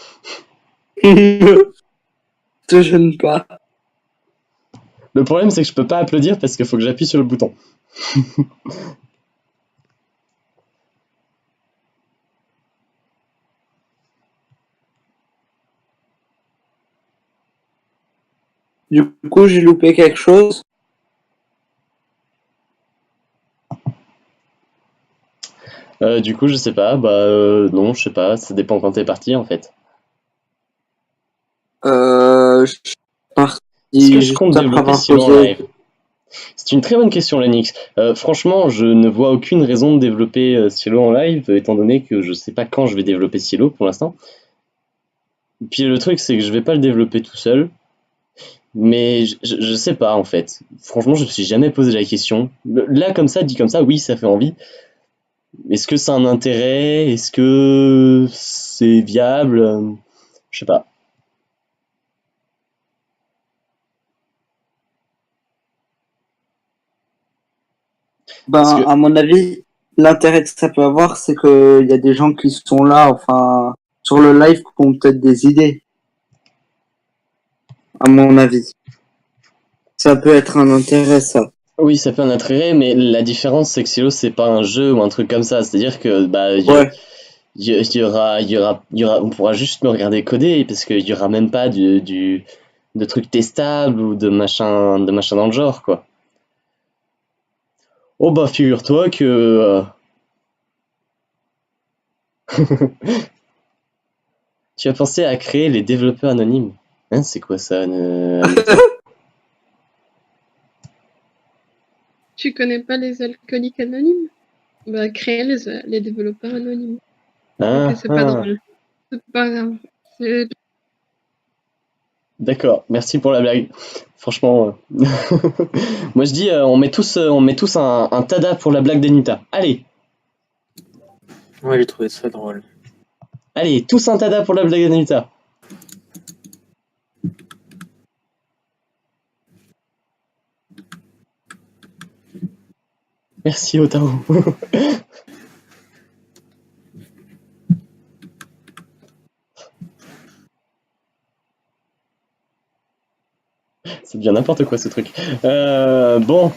Te gêne pas. Le problème, c'est que je peux pas applaudir parce qu'il faut que j'appuie sur le bouton. Du coup, j'ai loupé quelque chose. Du coup, je sais pas, non, je sais pas, ça dépend quand t'es parti en fait. Je suis Est-ce que parti je juste compte après développer avoir Silo en posé. live? C'est une très bonne question, Lenix. Franchement, je ne vois aucune raison de développer Silo en live, étant donné que je sais pas quand je vais développer Silo pour l'instant. Puis le truc, c'est que je vais pas le développer tout seul, mais je sais pas en fait. Franchement, je me suis jamais posé la question. Là, comme ça, dit comme ça, oui, ça fait envie. Est-ce que ça a un intérêt? Est-ce que c'est viable? Je sais pas. Parce Ben, que à mon avis, l'intérêt que ça peut avoir, c'est qu'il y a des gens qui sont là, enfin, sur le live, qui ont peut-être des idées, à mon avis. Ça peut être un intérêt, ça. oui, ça peut un intérêt, mais la différence, c'est que Silo, c'est pas un jeu ou un truc comme ça. C'est-à-dire que Ouais. on pourra juste me regarder coder parce qu'il y aura même pas de trucs testables ou de machin dans le genre, quoi. Oh bah, figure-toi que tu as pensé à créer les développeurs anonymes. Hein, c'est quoi ça, Anita? Tu connais pas les alcooliques anonymes? Bah, créer les développeurs anonymes. Ah, Ok, c'est pas ah. drôle. C'est pas grave. C'est- D'accord, merci pour la blague. Franchement, moi je dis, on met tous un tada pour la blague d'Anita. Allez, Ouais, j'ai trouvé ça drôle. allez, tous un tada pour la blague d'Anita. Merci Otaro. C'est bien n'importe quoi ce truc. Bon,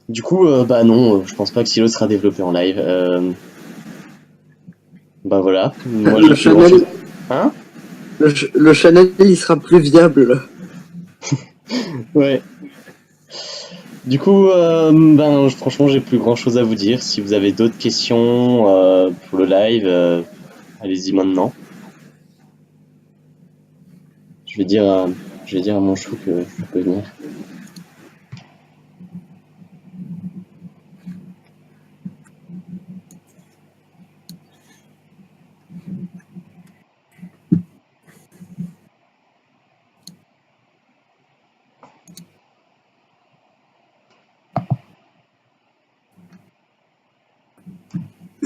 du coup, bah non, je pense pas que Silo sera développé en live. Bah voilà, moi j'ai Le plus grand channel, chose. Hein? le channel, il sera plus viable. Ouais. Du coup, franchement, j'ai plus grand chose à vous dire. Si vous avez d'autres questions pour le live, allez-y maintenant. Je vais dire, je vais dire à mon chou que je peux venir.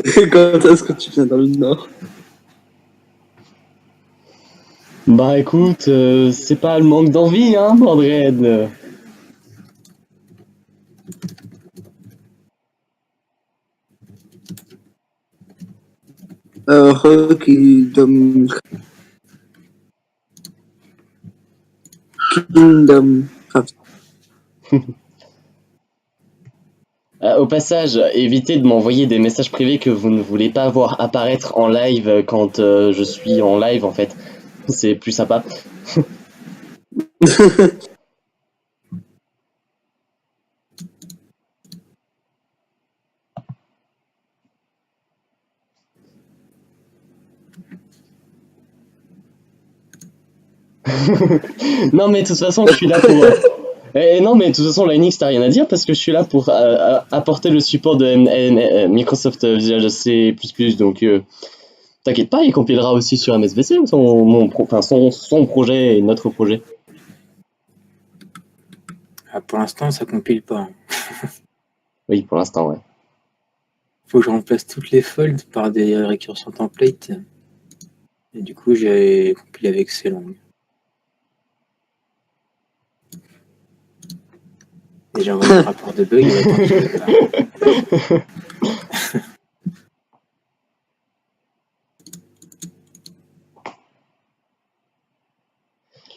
Quand est-ce que tu viens dans le Nord? Bah écoute, c'est pas le manque d'envie, hein, Mordred. Kingdom Craft. Au passage, évitez de m'envoyer des messages privés que vous ne voulez pas voir apparaître en live quand je suis en live en fait. C'est plus sympa. Non mais de toute façon je suis là pour... non mais de toute façon Linux t'as rien à dire parce que je suis là pour apporter le support de Microsoft Visual C++, donc t'inquiète pas, il compilera aussi sur MSVC son projet et notre projet. Ah, pour l'instant, ça compile pas. Hein. Oui, pour l'instant, ouais. Faut que je remplace toutes les folds par des récursions template. Et du coup, j'ai compilé avec ces langues. Et j'ai envoyé un rapport de bug.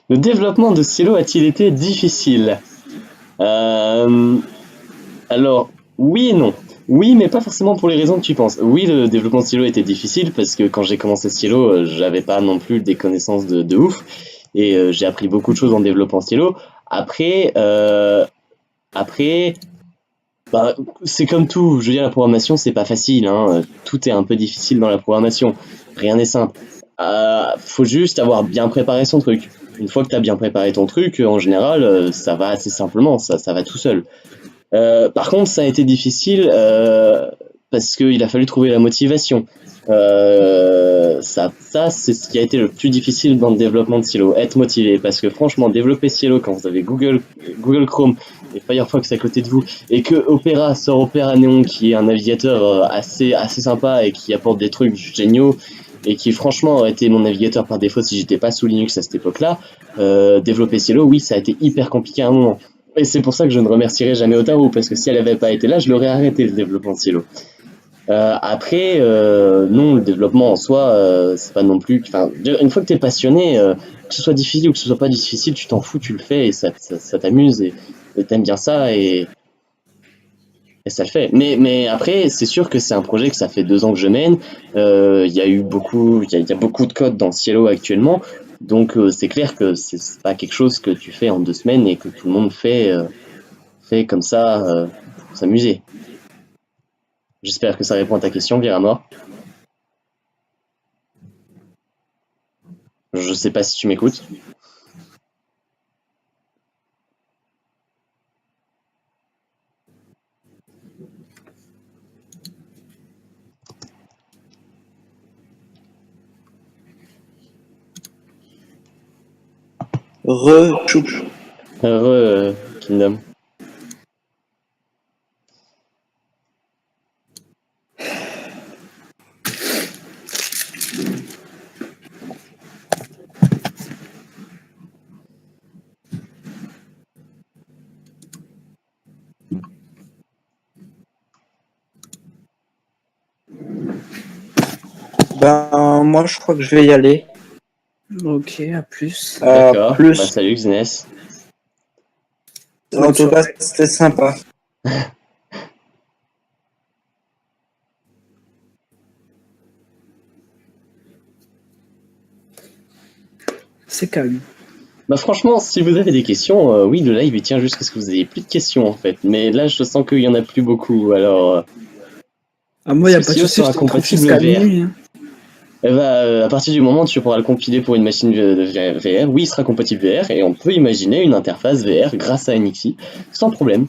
Le développement de Silo a-t-il été difficile? Alors, oui et non. Oui, mais pas forcément pour les raisons que tu penses. Oui, le développement de Silo était difficile parce que quand j'ai commencé Silo, j'avais pas non plus des connaissances de ouf. Et j'ai appris beaucoup de choses en développant Silo. Après, bah, c'est comme tout. Je veux dire, la programmation, c'est pas facile. Hein. Tout est un peu difficile dans la programmation. Rien n'est simple. Faut juste avoir bien préparé son truc. Une fois que tu as bien préparé ton truc, en général, ça va assez simplement, ça va tout seul. Par contre, ça a été difficile parce qu'il a fallu trouver la motivation. Ça c'est ce qui a été le plus difficile dans le développement de Silo, être motivé. Parce que franchement, développer Silo quand vous avez Google Chrome et Firefox à côté de vous, et que Opera sort Opera Neon, qui est un navigateur assez sympa et qui apporte des trucs géniaux, et qui franchement aurait été mon navigateur par défaut si j'étais pas sous Linux à cette époque-là, développer Silo, oui, ça a été hyper compliqué à un moment. Et c'est pour ça que je ne remercierai jamais Otaru, parce que si elle avait pas été là, je l'aurais arrêté le développement de Silo. Après, non, le développement en soi, c'est pas non plus... Enfin, une fois que t'es passionné, que ce soit difficile ou que ce soit pas difficile, tu t'en fous, tu le fais et ça t'amuse et t'aimes bien ça et ça le fait. Mais après, c'est sûr que c'est un projet que ça fait 2 ans que je mène. Il y a eu beaucoup, il y a beaucoup de code dans Cielo actuellement. Donc c'est clair que c'est pas quelque chose que tu fais en 2 semaines et que tout le monde fait comme ça pour s'amuser. J'espère que ça répond à ta question, Viramor. Je sais pas si tu m'écoutes. Re-choup. Heureux, Kingdom. Ben, moi, je crois que je vais y aller. Ok, à plus. D'accord. Plus. Bah, salut, Xnes. En tout cas, c'était sympa. C'est calme. Bah franchement, si vous avez des questions, oui, le live il tient jusqu'à ce que vous ayez plus de questions en fait. Mais là, je sens qu'il y en a plus beaucoup. Alors, Ah, moi, il n'y a ce pas de Silo souci, sera je te trouve compatible jusqu'à VR. minuit. Hein. Eh bah, à partir du moment où tu pourras le compiler pour une machine de VR, oui, il sera compatible VR et on peut imaginer une interface VR grâce à NXI sans problème.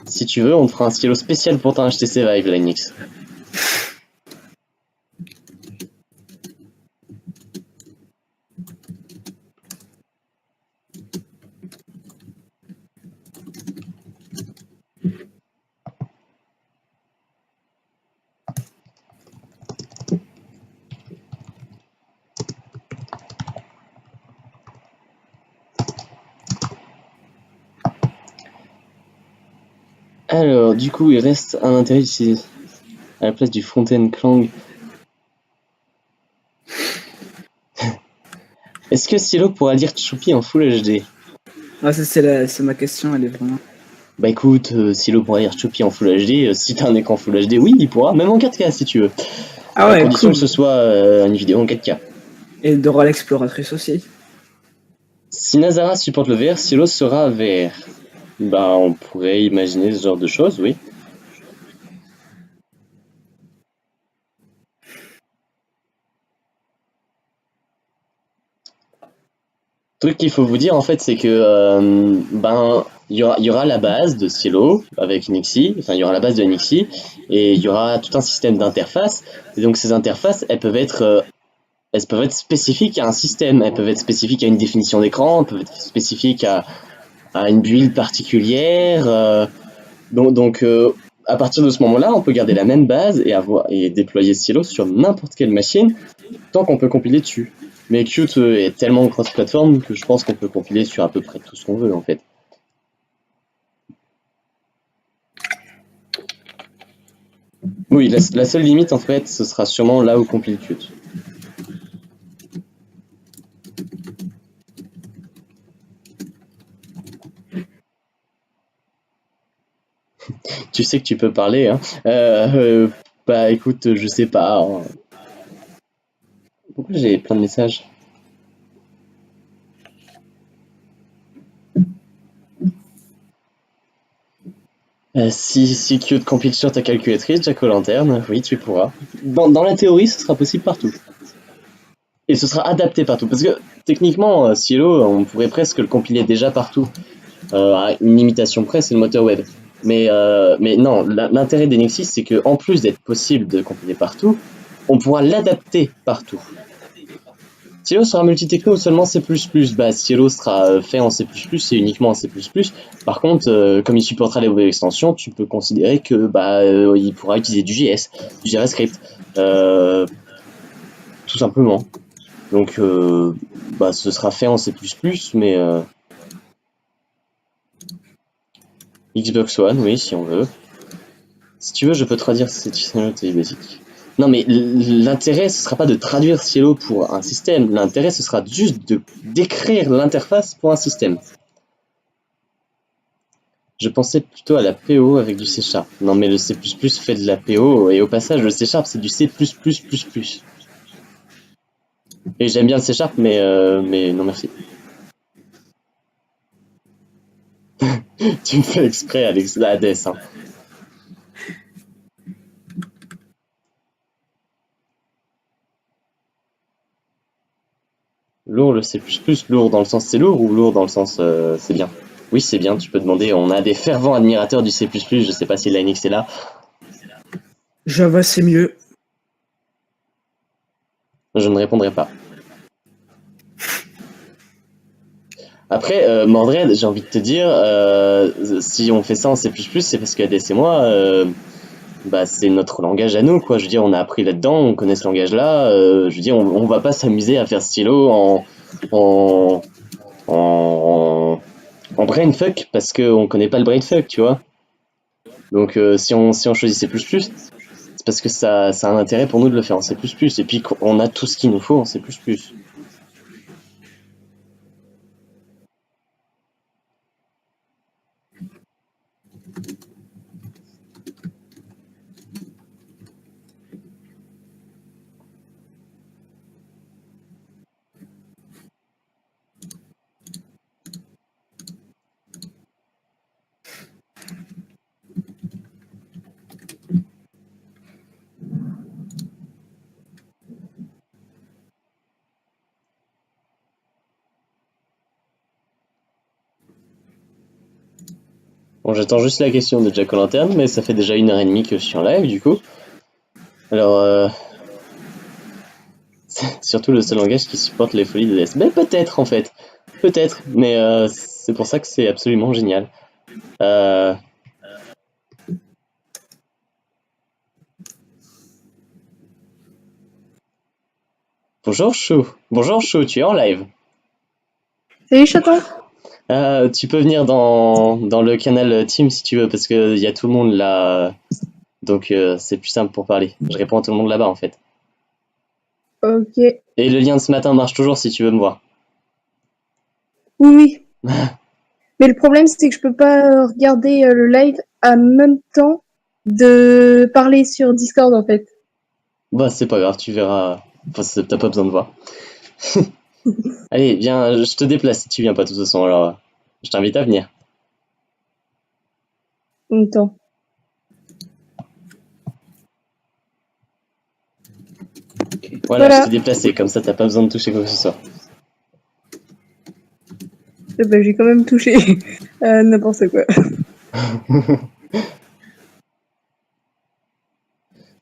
Si tu veux, on te fera un stylo spécial pour ton HTC Vive, Linux. Alors, du coup, il reste un intérêt d'utiliser à la place du front-end Clang. Est-ce que Silo pourra lire Choupi en Full HD? Ah, ça, c'est ma question, elle est vraiment. Bah écoute, Silo pourra lire Choupi en Full HD. Si t'as un écran Full HD, oui, il pourra, même en 4K si tu veux. Ah À ouais, condition cool. que ce soit une vidéo en 4K. Et Dora l'exploratrice aussi. Si Nazara supporte le VR, Silo sera VR. Bah, on pourrait imaginer ce genre de choses, oui. Le truc qu'il faut vous dire en fait, c'est que il y aura la base de Silo avec Nixie, enfin il y aura la base de Nixie et il y aura tout un système d'interfaces. Et donc ces interfaces, elles peuvent être spécifiques à un système, elles peuvent être spécifiques à une définition d'écran, elles peuvent être spécifiques à une build particulière. Donc à partir de ce moment-là, on peut garder la même base et déployer Silo sur n'importe quelle machine tant qu'on peut compiler dessus. Mais Qt est tellement cross-platform que je pense qu'on peut compiler sur à peu près tout ce qu'on veut en fait. Oui, la seule limite en fait, ce sera sûrement là où compile Qt. Tu sais que tu peux parler, hein. Bah écoute, je sais pas. Hein. Pourquoi j'ai plein de messages? Si Qt compile sur ta calculatrice, Jack-O-Lantern, oui, tu pourras. Dans la théorie, ce sera possible partout. Et ce sera adapté partout. Parce que techniquement, Silo, on pourrait presque le compiler déjà partout. À une limitation près, c'est le moteur web. Mais non, l'intérêt d'Enixis, c'est qu'en plus d'être possible de compiler partout, on pourra l'adapter partout. Silo sera multi-techno seulement C++. Bah, Silo sera fait en C++ et uniquement en C++. Par contre, comme il supportera les web extensions, tu peux considérer que il pourra utiliser du JS, du JavaScript, tout simplement. Donc, ce sera fait en C++, mais Xbox One, oui, si on veut. Si tu veux, je peux traduire cette fonctionnalité basique. Non, mais l'intérêt, ce sera pas de traduire Cielo pour un système. L'intérêt, ce sera juste de d'écrire l'interface pour un système. Je pensais plutôt à la PO avec du C#. Non, mais le C++ fait de la PO, et au passage, le C# c'est du C++++. Et j'aime bien le C#, mais non merci. Tu me fais exprès, Alex, la Hades, hein. Lourd le C++, lourd dans le sens c'est lourd ou lourd dans le sens c'est bien? Oui, c'est bien, tu peux demander, on a des fervents admirateurs du C++, je sais pas si Linux est là. Java, c'est mieux. Je ne répondrai pas. Après, Mordred, j'ai envie de te dire, si on fait ça en C++, c'est parce qu'Hades et moi, c'est notre langage à nous, quoi. Je veux dire, on a appris là-dedans, on connaît ce langage-là. Je veux dire, on va pas s'amuser à faire stylo en brainfuck parce qu'on connaît pas le brainfuck, tu vois. Donc, si on choisit C++, c'est parce que ça a un intérêt pour nous de le faire en C++. Et puis, on a tout ce qu'il nous faut en C++. Bon, j'attends juste la question de Jack-O-Lantern, mais ça fait déjà 1h30 que je suis en live, du coup. Alors, c'est surtout le seul langage qui supporte les folies de DS. Ben, peut-être, en fait. Peut-être, mais c'est pour ça que c'est absolument génial. Bonjour Chou. Bonjour Chou, tu es en live. Salut chaton. Tu peux venir dans le canal Team si tu veux, parce qu'il y a tout le monde là. Donc c'est plus simple pour parler. Je réponds à tout le monde là-bas en fait. Ok. Et le lien de ce matin marche toujours si tu veux me voir. Oui, oui. Mais le problème, c'est que je peux pas regarder le live en même temps de parler sur Discord, en fait. Bah c'est pas grave, tu verras. Enfin, t'as pas besoin de voir. Allez, viens, je te déplace si tu viens pas de toute façon, alors je t'invite à venir. Attends. Voilà, je t'ai déplacé, comme ça t'as pas besoin de toucher quoi que ce soit. Bah, j'ai quand même touché n'importe quoi.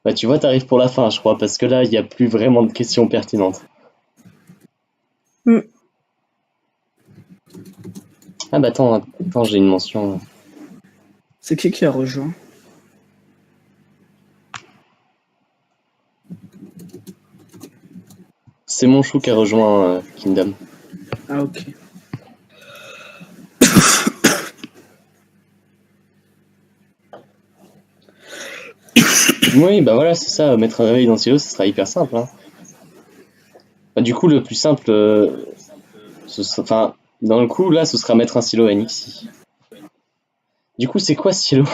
Bah tu vois, t'arrives pour la fin, je crois, parce que là, il y a plus vraiment de questions pertinentes. Mm. Ah bah attends, j'ai une mention. C'est qui a rejoint? C'est mon chou qui a rejoint Kingdom. Ah, ok. Oui, bah voilà, c'est ça, mettre un réveil dans Silo, ce sera hyper simple. Hein. Bah, du coup, le plus simple, enfin, dans le coup, là, ce sera mettre un silo NXI. Du coup, c'est quoi Silo?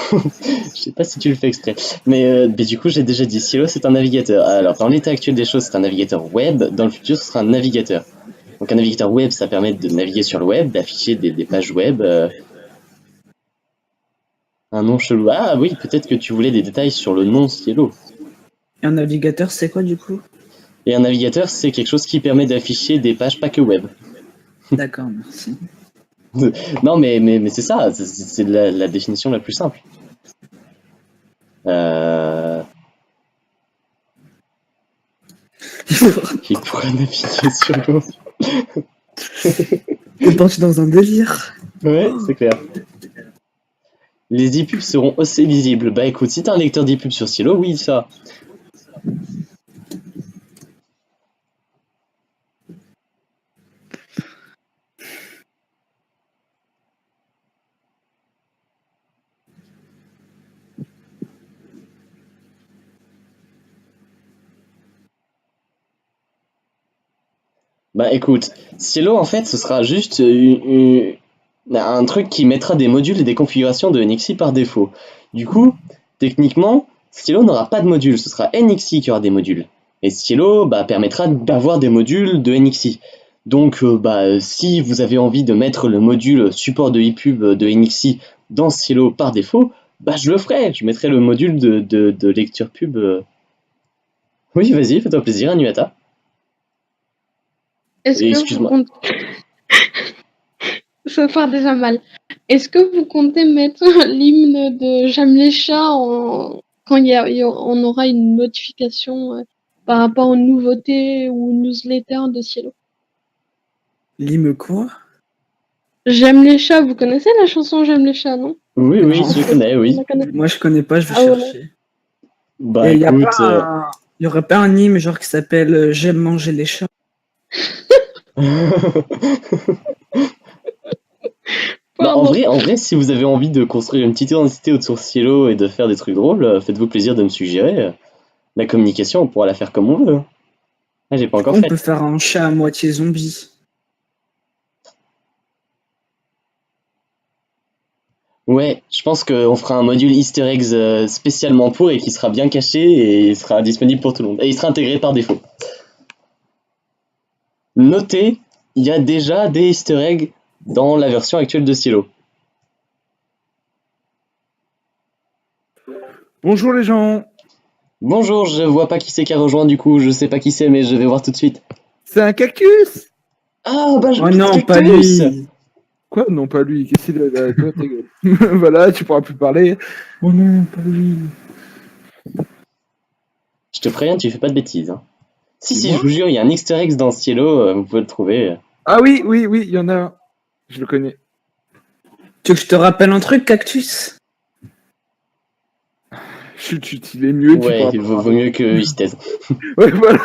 Je sais pas si tu le fais exprès. Mais du coup, j'ai déjà dit, Silo, c'est un navigateur. Alors, dans l'état actuel des choses, c'est un navigateur web. Dans le futur, ce sera un navigateur. Donc, un navigateur web, ça permet de naviguer sur le web, d'afficher des pages web. Un nom chelou. Ah oui, peut-être que tu voulais des détails sur le nom Silo. Et un navigateur, c'est quoi du coup? Et un navigateur, c'est quelque chose qui permet d'afficher des pages pas que web. D'accord, merci. Non, mais c'est ça, c'est la définition la plus simple. Il pourra naviguer sur l'eau. T'es parti dans un délire. Ouais, c'est clair. Les e-pubs seront aussi visibles. Bah écoute, si t'as un lecteur d'e-pubs sur Silo, oui, ça. Bah écoute, Silo en fait ce sera juste un truc qui mettra des modules et des configurations de NXI par défaut. Du coup, techniquement, Silo n'aura pas de module, ce sera NXI qui aura des modules. Et Silo permettra d'avoir des modules de NXI. Donc si vous avez envie de mettre le module support de ePub de NXI dans Silo par défaut, je le ferai, je mettrai le module de lecture pub. Oui, vas-y, fais-toi plaisir, Anuata. Est-ce que vous Excuse-moi. comptez... Ça part déjà mal. Est-ce que vous comptez mettre l'hymne de J'aime les chats quand on aura une notification par rapport aux nouveautés ou newsletters de Cielo? L'hymne quoi? J'aime les chats, vous connaissez la chanson J'aime les chats, non? Oui, Non. je connais, oui. Moi je connais pas, je vais Ah ouais. chercher. Bah Et y écoute, y aurait pas un hymne genre qui s'appelle J'aime manger les chats? bah, en Pardon. vrai, si vous avez envie de construire une petite identité autour de Cielo et de faire des trucs drôles, faites-vous plaisir de me suggérer. La communication, on pourra la faire comme on veut. Ah, j'ai pas encore On fait. peut faire un chat à moitié zombie. Ouais, je pense qu'on fera un module Easter eggs spécialement pour et qui sera bien caché et il sera disponible pour tout le monde. Et il sera intégré par défaut. Notez, il y a déjà des Easter eggs dans la version actuelle de Cielo. Bonjour les gens. Bonjour, je vois pas qui c'est qui a rejoint du coup, je sais pas qui c'est mais je vais voir tout de suite. C'est un cactus. Ah bah je Oh non, Cactus. pas lui. Quoi? Non, pas lui. Qu'est-ce qu'il a? Toi, ta gueule. Voilà, tu pourras plus parler. Oh non, pas lui. Je te préviens, tu fais pas de bêtises. Hein. Si, Dis-moi. je vous jure, il y a un Easter egg dans Cielo, vous pouvez le trouver. Ah oui, il y en a un. Je le connais. Tu veux que je te rappelle un truc, Cactus? Chut, il est mieux. Ouais, tu il pourras vaut mieux qu'il se taise. pas. Ouais, voilà.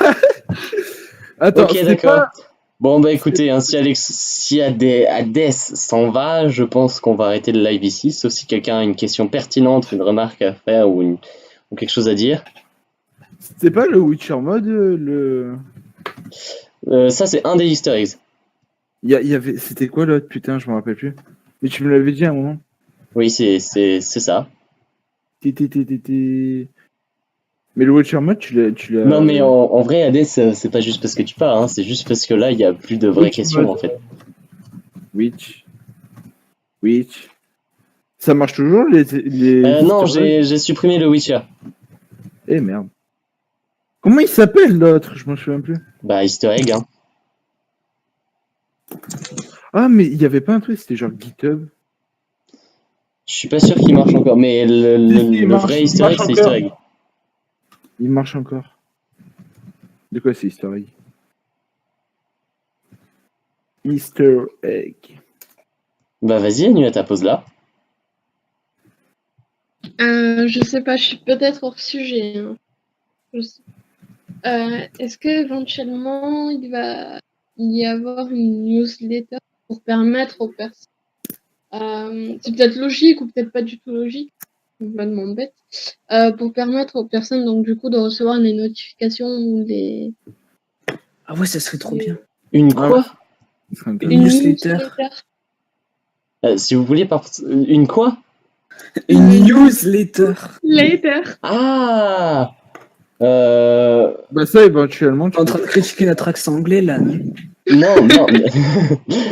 Attends, Ok, c'est d'accord. pas... Bon, bah écoutez, hein, si Hades s'en va, je pense qu'on va arrêter le live ici, sauf si quelqu'un a une question pertinente, une remarque à faire ou quelque chose à dire. C'était pas le Witcher mode, le... Ça, c'est un des easter eggs. Il y avait... C'était quoi l'autre? Putain, je me rappelle plus. Mais tu me l'avais dit à un moment. Oui, c'est ça. Mais le Witcher mode, tu l'as... Non, mais en vrai, Hades, c'est pas juste parce que tu pars, hein, c'est juste parce que là, il y a plus de vraies Witch questions, mode. en fait. Witch. Ça marche toujours, les Non, easter eggs j'ai supprimé le Witcher. Eh merde. Comment il s'appelle l'autre? Je m'en souviens plus. Bah, easter egg, hein. Ah, mais il y avait pas un truc, c'était genre GitHub. Je suis pas sûr qu'il marche encore, mais Si, il le marche, vrai il easter marche egg, c'est encore. easter egg. Il marche encore. De quoi c'est Easter egg? Easter egg. Bah, vas-y, Anueta, pose-la. Je sais pas, je suis peut-être hors sujet. Hein. Je sais. Est-ce qu'éventuellement il va y avoir une newsletter pour permettre aux personnes. C'est peut-être logique ou peut-être pas du tout logique, complètement bête, pour permettre aux personnes donc du coup de recevoir les notifications ou les. Ah ouais, ça serait trop bien. Une quoi? Une newsletter. Si vous voulez, une quoi? Une newsletter. Later. Ah Bah ça, éventuellement... T'es en train de critiquer notre accent anglais, là, non? Non.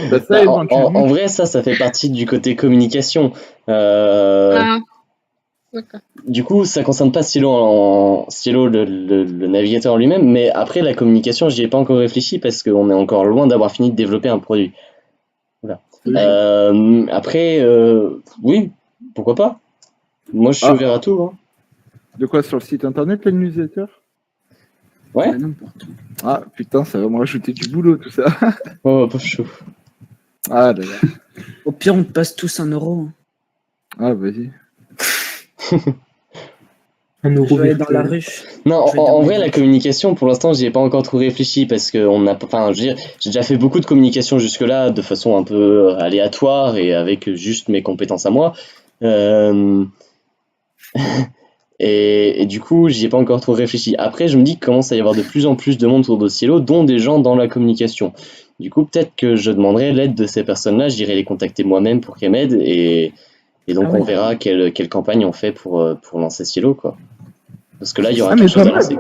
Bah, ça, Bah, éventuellement... en vrai, ça fait partie du côté communication. Ah. D'accord. Du coup, ça concerne pas Silo, le navigateur en lui-même, mais après, la communication, j'y ai pas encore réfléchi parce qu'on est encore loin d'avoir fini de développer un produit. Voilà. Après, oui, pourquoi pas? Moi, je suis ouvert à tout. Hein. De quoi, sur le site internet, la newsletter? Ouais. Ah, putain, ça va me rajouter du boulot, tout ça. Oh, pas chaud. Ah, d'accord. Au pire, on te passe tous 1 euro. Ah, vas-y. 1 euro Je vais aller dans virtuel. la rue. Non, Je vais en demander. vrai, la communication, pour l'instant, j'y ai pas encore trop réfléchi parce que enfin, je veux dire, j'ai déjà fait beaucoup de communication jusque-là de façon un peu aléatoire et avec juste mes compétences à moi. Et du coup, j'y ai pas encore trop réfléchi. Après, je me dis qu'il commence à y avoir de plus en plus de monde autour de Cielo, dont des gens dans la communication. Du coup, peut-être que je demanderai l'aide de ces personnes-là, j'irai les contacter moi-même pour qu'elles m'aident et donc Ah ouais. on verra quelle campagne on fait pour lancer Cielo, quoi. Parce que là, il y aura Ah, mais quelque chose pas à mal. lancer.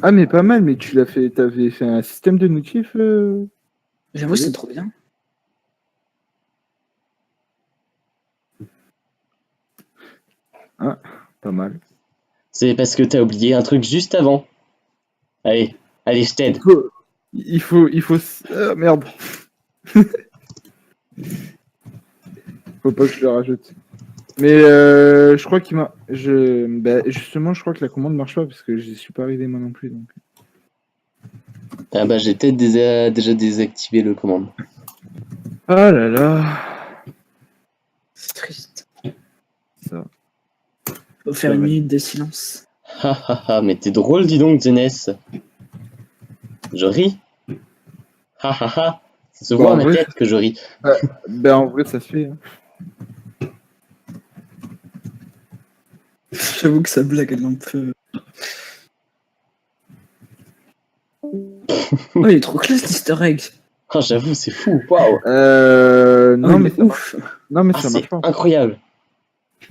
Ah, mais pas mal, mais t'avais fait un système de notif J'avoue, c'est trop bien. Ah, pas mal. C'est parce que t'as oublié un truc juste avant. Allez, je t'aide. Il faut... Ah, merde. Faut pas que je le rajoute. Mais je crois qu'il m'a... justement, je crois que la commande marche pas parce que je suis pas arrivé moi non plus. Donc... Ah bah, j'ai peut-être déjà désactivé le commande. Ah là là. C'est triste. Ça. Faut faire une minute de silence. Ha ha ha, mais t'es drôle, dis donc, Zenes. Je ris. Ha ha ha. Ça se voit à ma tête que je ris. Ben en vrai, ça se fait. Hein. J'avoue que sa blague, elle est un peu... Oh, il est trop classe, l'easter egg. Oh, j'avoue, c'est fou. Waouh. Non, Oh, mais il est ça ouf. Non, mais Ah, ça c'est marche pas. incroyable.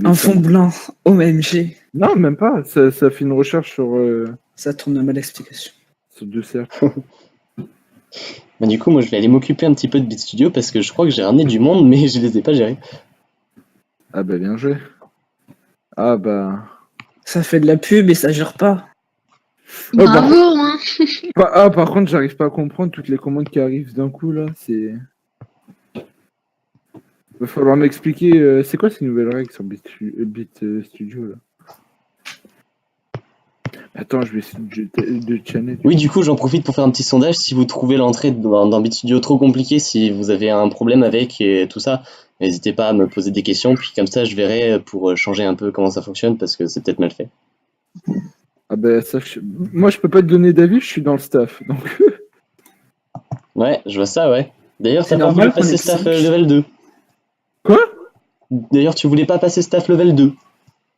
Un fond blanc. OMG. Non, même pas. Ça fait une recherche sur Ça tourne mal l'explication. 2 cercles. Bah, du coup, moi, je vais aller m'occuper un petit peu de Beat Studio parce que je crois que j'ai ramené du monde, mais je les ai pas gérés. Ah bah bien joué. Ah bah... Ça fait de la pub et ça gère pas. Oh, Bravo, hein. par contre, j'arrive pas à comprendre toutes les commandes qui arrivent d'un coup, là. C'est... Va falloir m'expliquer... c'est quoi ces nouvelles règles sur Beat Studio, là? Attends, je vais essayer de channel. Oui, du coup, j'en profite pour faire un petit sondage. Si vous trouvez l'entrée dans Beat Studio trop compliquée, si vous avez un problème avec et tout ça, n'hésitez pas à me poser des questions. Puis comme ça, je verrai pour changer un peu comment ça fonctionne parce que c'est peut-être mal fait. Ah bah ça, moi je peux pas te donner d'avis, je suis dans le staff. Donc... Ouais, je vois ça, ouais. D'ailleurs, C'est t'as pas normal voulu passer qu'on staff exige. level 2. Quoi? D'ailleurs, tu voulais pas passer staff level 2.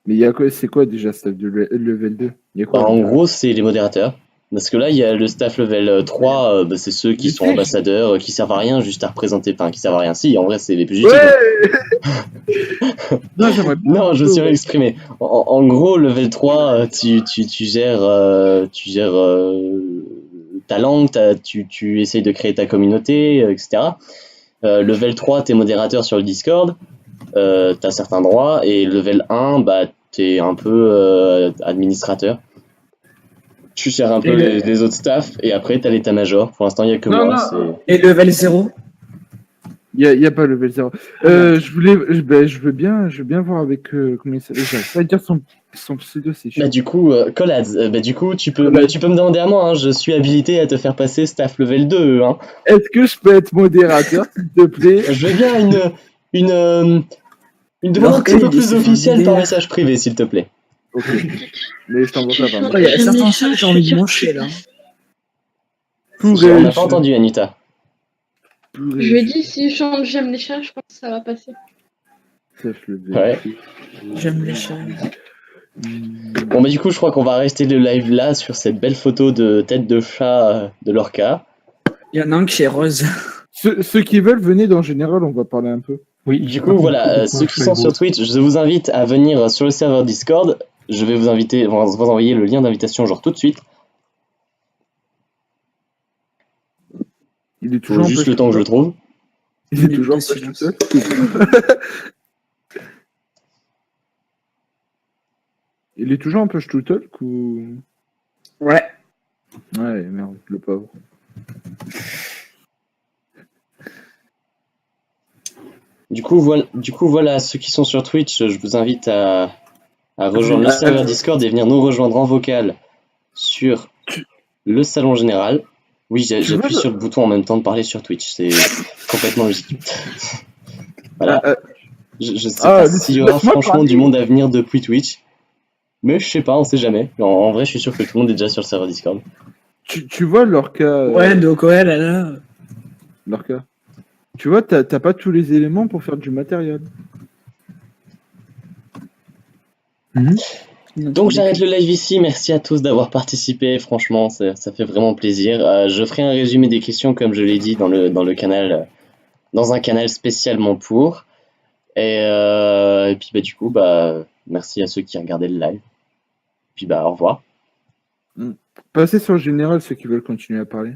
Mais il y a quoi, c'est quoi déjà staff de level 2? Il y a quoi Bah, à en l'intérieur? gros, c'est les modérateurs. Parce que là, il y a le staff level 3, bah, c'est ceux qui Mais sont si, ambassadeurs, qui servent à rien, juste à représenter. Enfin, qui servent à rien. Si, en vrai, c'est les plus utiles. Ouais. Non, j'aimerais bien. Non, je suis ouais. exprimé. En gros, level 3, tu gères, ta langue, tu essayes de créer ta communauté, etc. Level 3, t'es modérateur sur le Discord, t'as certains droits, et level 1, bah, t'es un peu administrateur. Tu gères un peu les autres staffs, et après, t'as l'état-major. Pour l'instant, il n'y a que Non, moi. non. Et level 0? Il y a pas level 0. Je veux bien voir avec comment il s'appelle. J'arrive pas à dire son pseudo, c'est chiant. Bah du coup, Colads, bah du coup, tu peux me demander à moi, hein, je suis habilité à te faire passer staff level 2, hein. Est-ce que je peux être modérateur, s'il te plaît? Je veux bien une demande un petit peu plus officielle par message privé, s'il te plaît. Ok. Mais je t'envoie pas par Il y a certains chats que j'ai envie de manger là. On n'a pas entendu, Anita. Je lui ai dit, si je chante J'aime les chats, je pense que ça va passer. Ouais. J'aime les chats. Bon bah du coup, je crois qu'on va rester le live là sur cette belle photo de tête de chat de Lorca. Il y en a un qui est rose. Ceux qui veulent, venez dans général, on va parler un peu. Oui, Du coup, voilà, ceux qui sont sur Twitch, je vous invite à venir sur le serveur Discord. Je vais vous envoyer le lien d'invitation genre tout de suite. Il est Faut toujours juste le temps que je le trouve. Il est toujours en page tout seul. Il est toujours en page tout seul ou... Ouais. Ouais, merde, le pauvre. Du coup, voilà, ceux qui sont sur Twitch, je vous invite à rejoindre le serveur Discord et venir nous rejoindre en vocal sur le salon général. Oui, j'appuie sur le bouton en même temps de parler sur Twitch, c'est complètement logique. Voilà. Je sais pas s'il y aura franchement du monde à venir depuis Twitch, mais je sais pas, on sait jamais. En vrai, je suis sûr que tout le monde est déjà sur le serveur Discord. Tu vois Lorca... Ouais, donc ouais, là. Lorca. Tu vois, t'as pas tous les éléments pour faire du matériel. Donc j'arrête le live ici, merci à tous d'avoir participé, franchement ça fait vraiment plaisir. Je ferai un résumé des questions comme je l'ai dit dans le canal, dans un canal spécialement pour. Et puis bah du coup bah merci à ceux qui regardaient le live. Puis bah au revoir. Passez sur le général ceux qui veulent continuer à parler.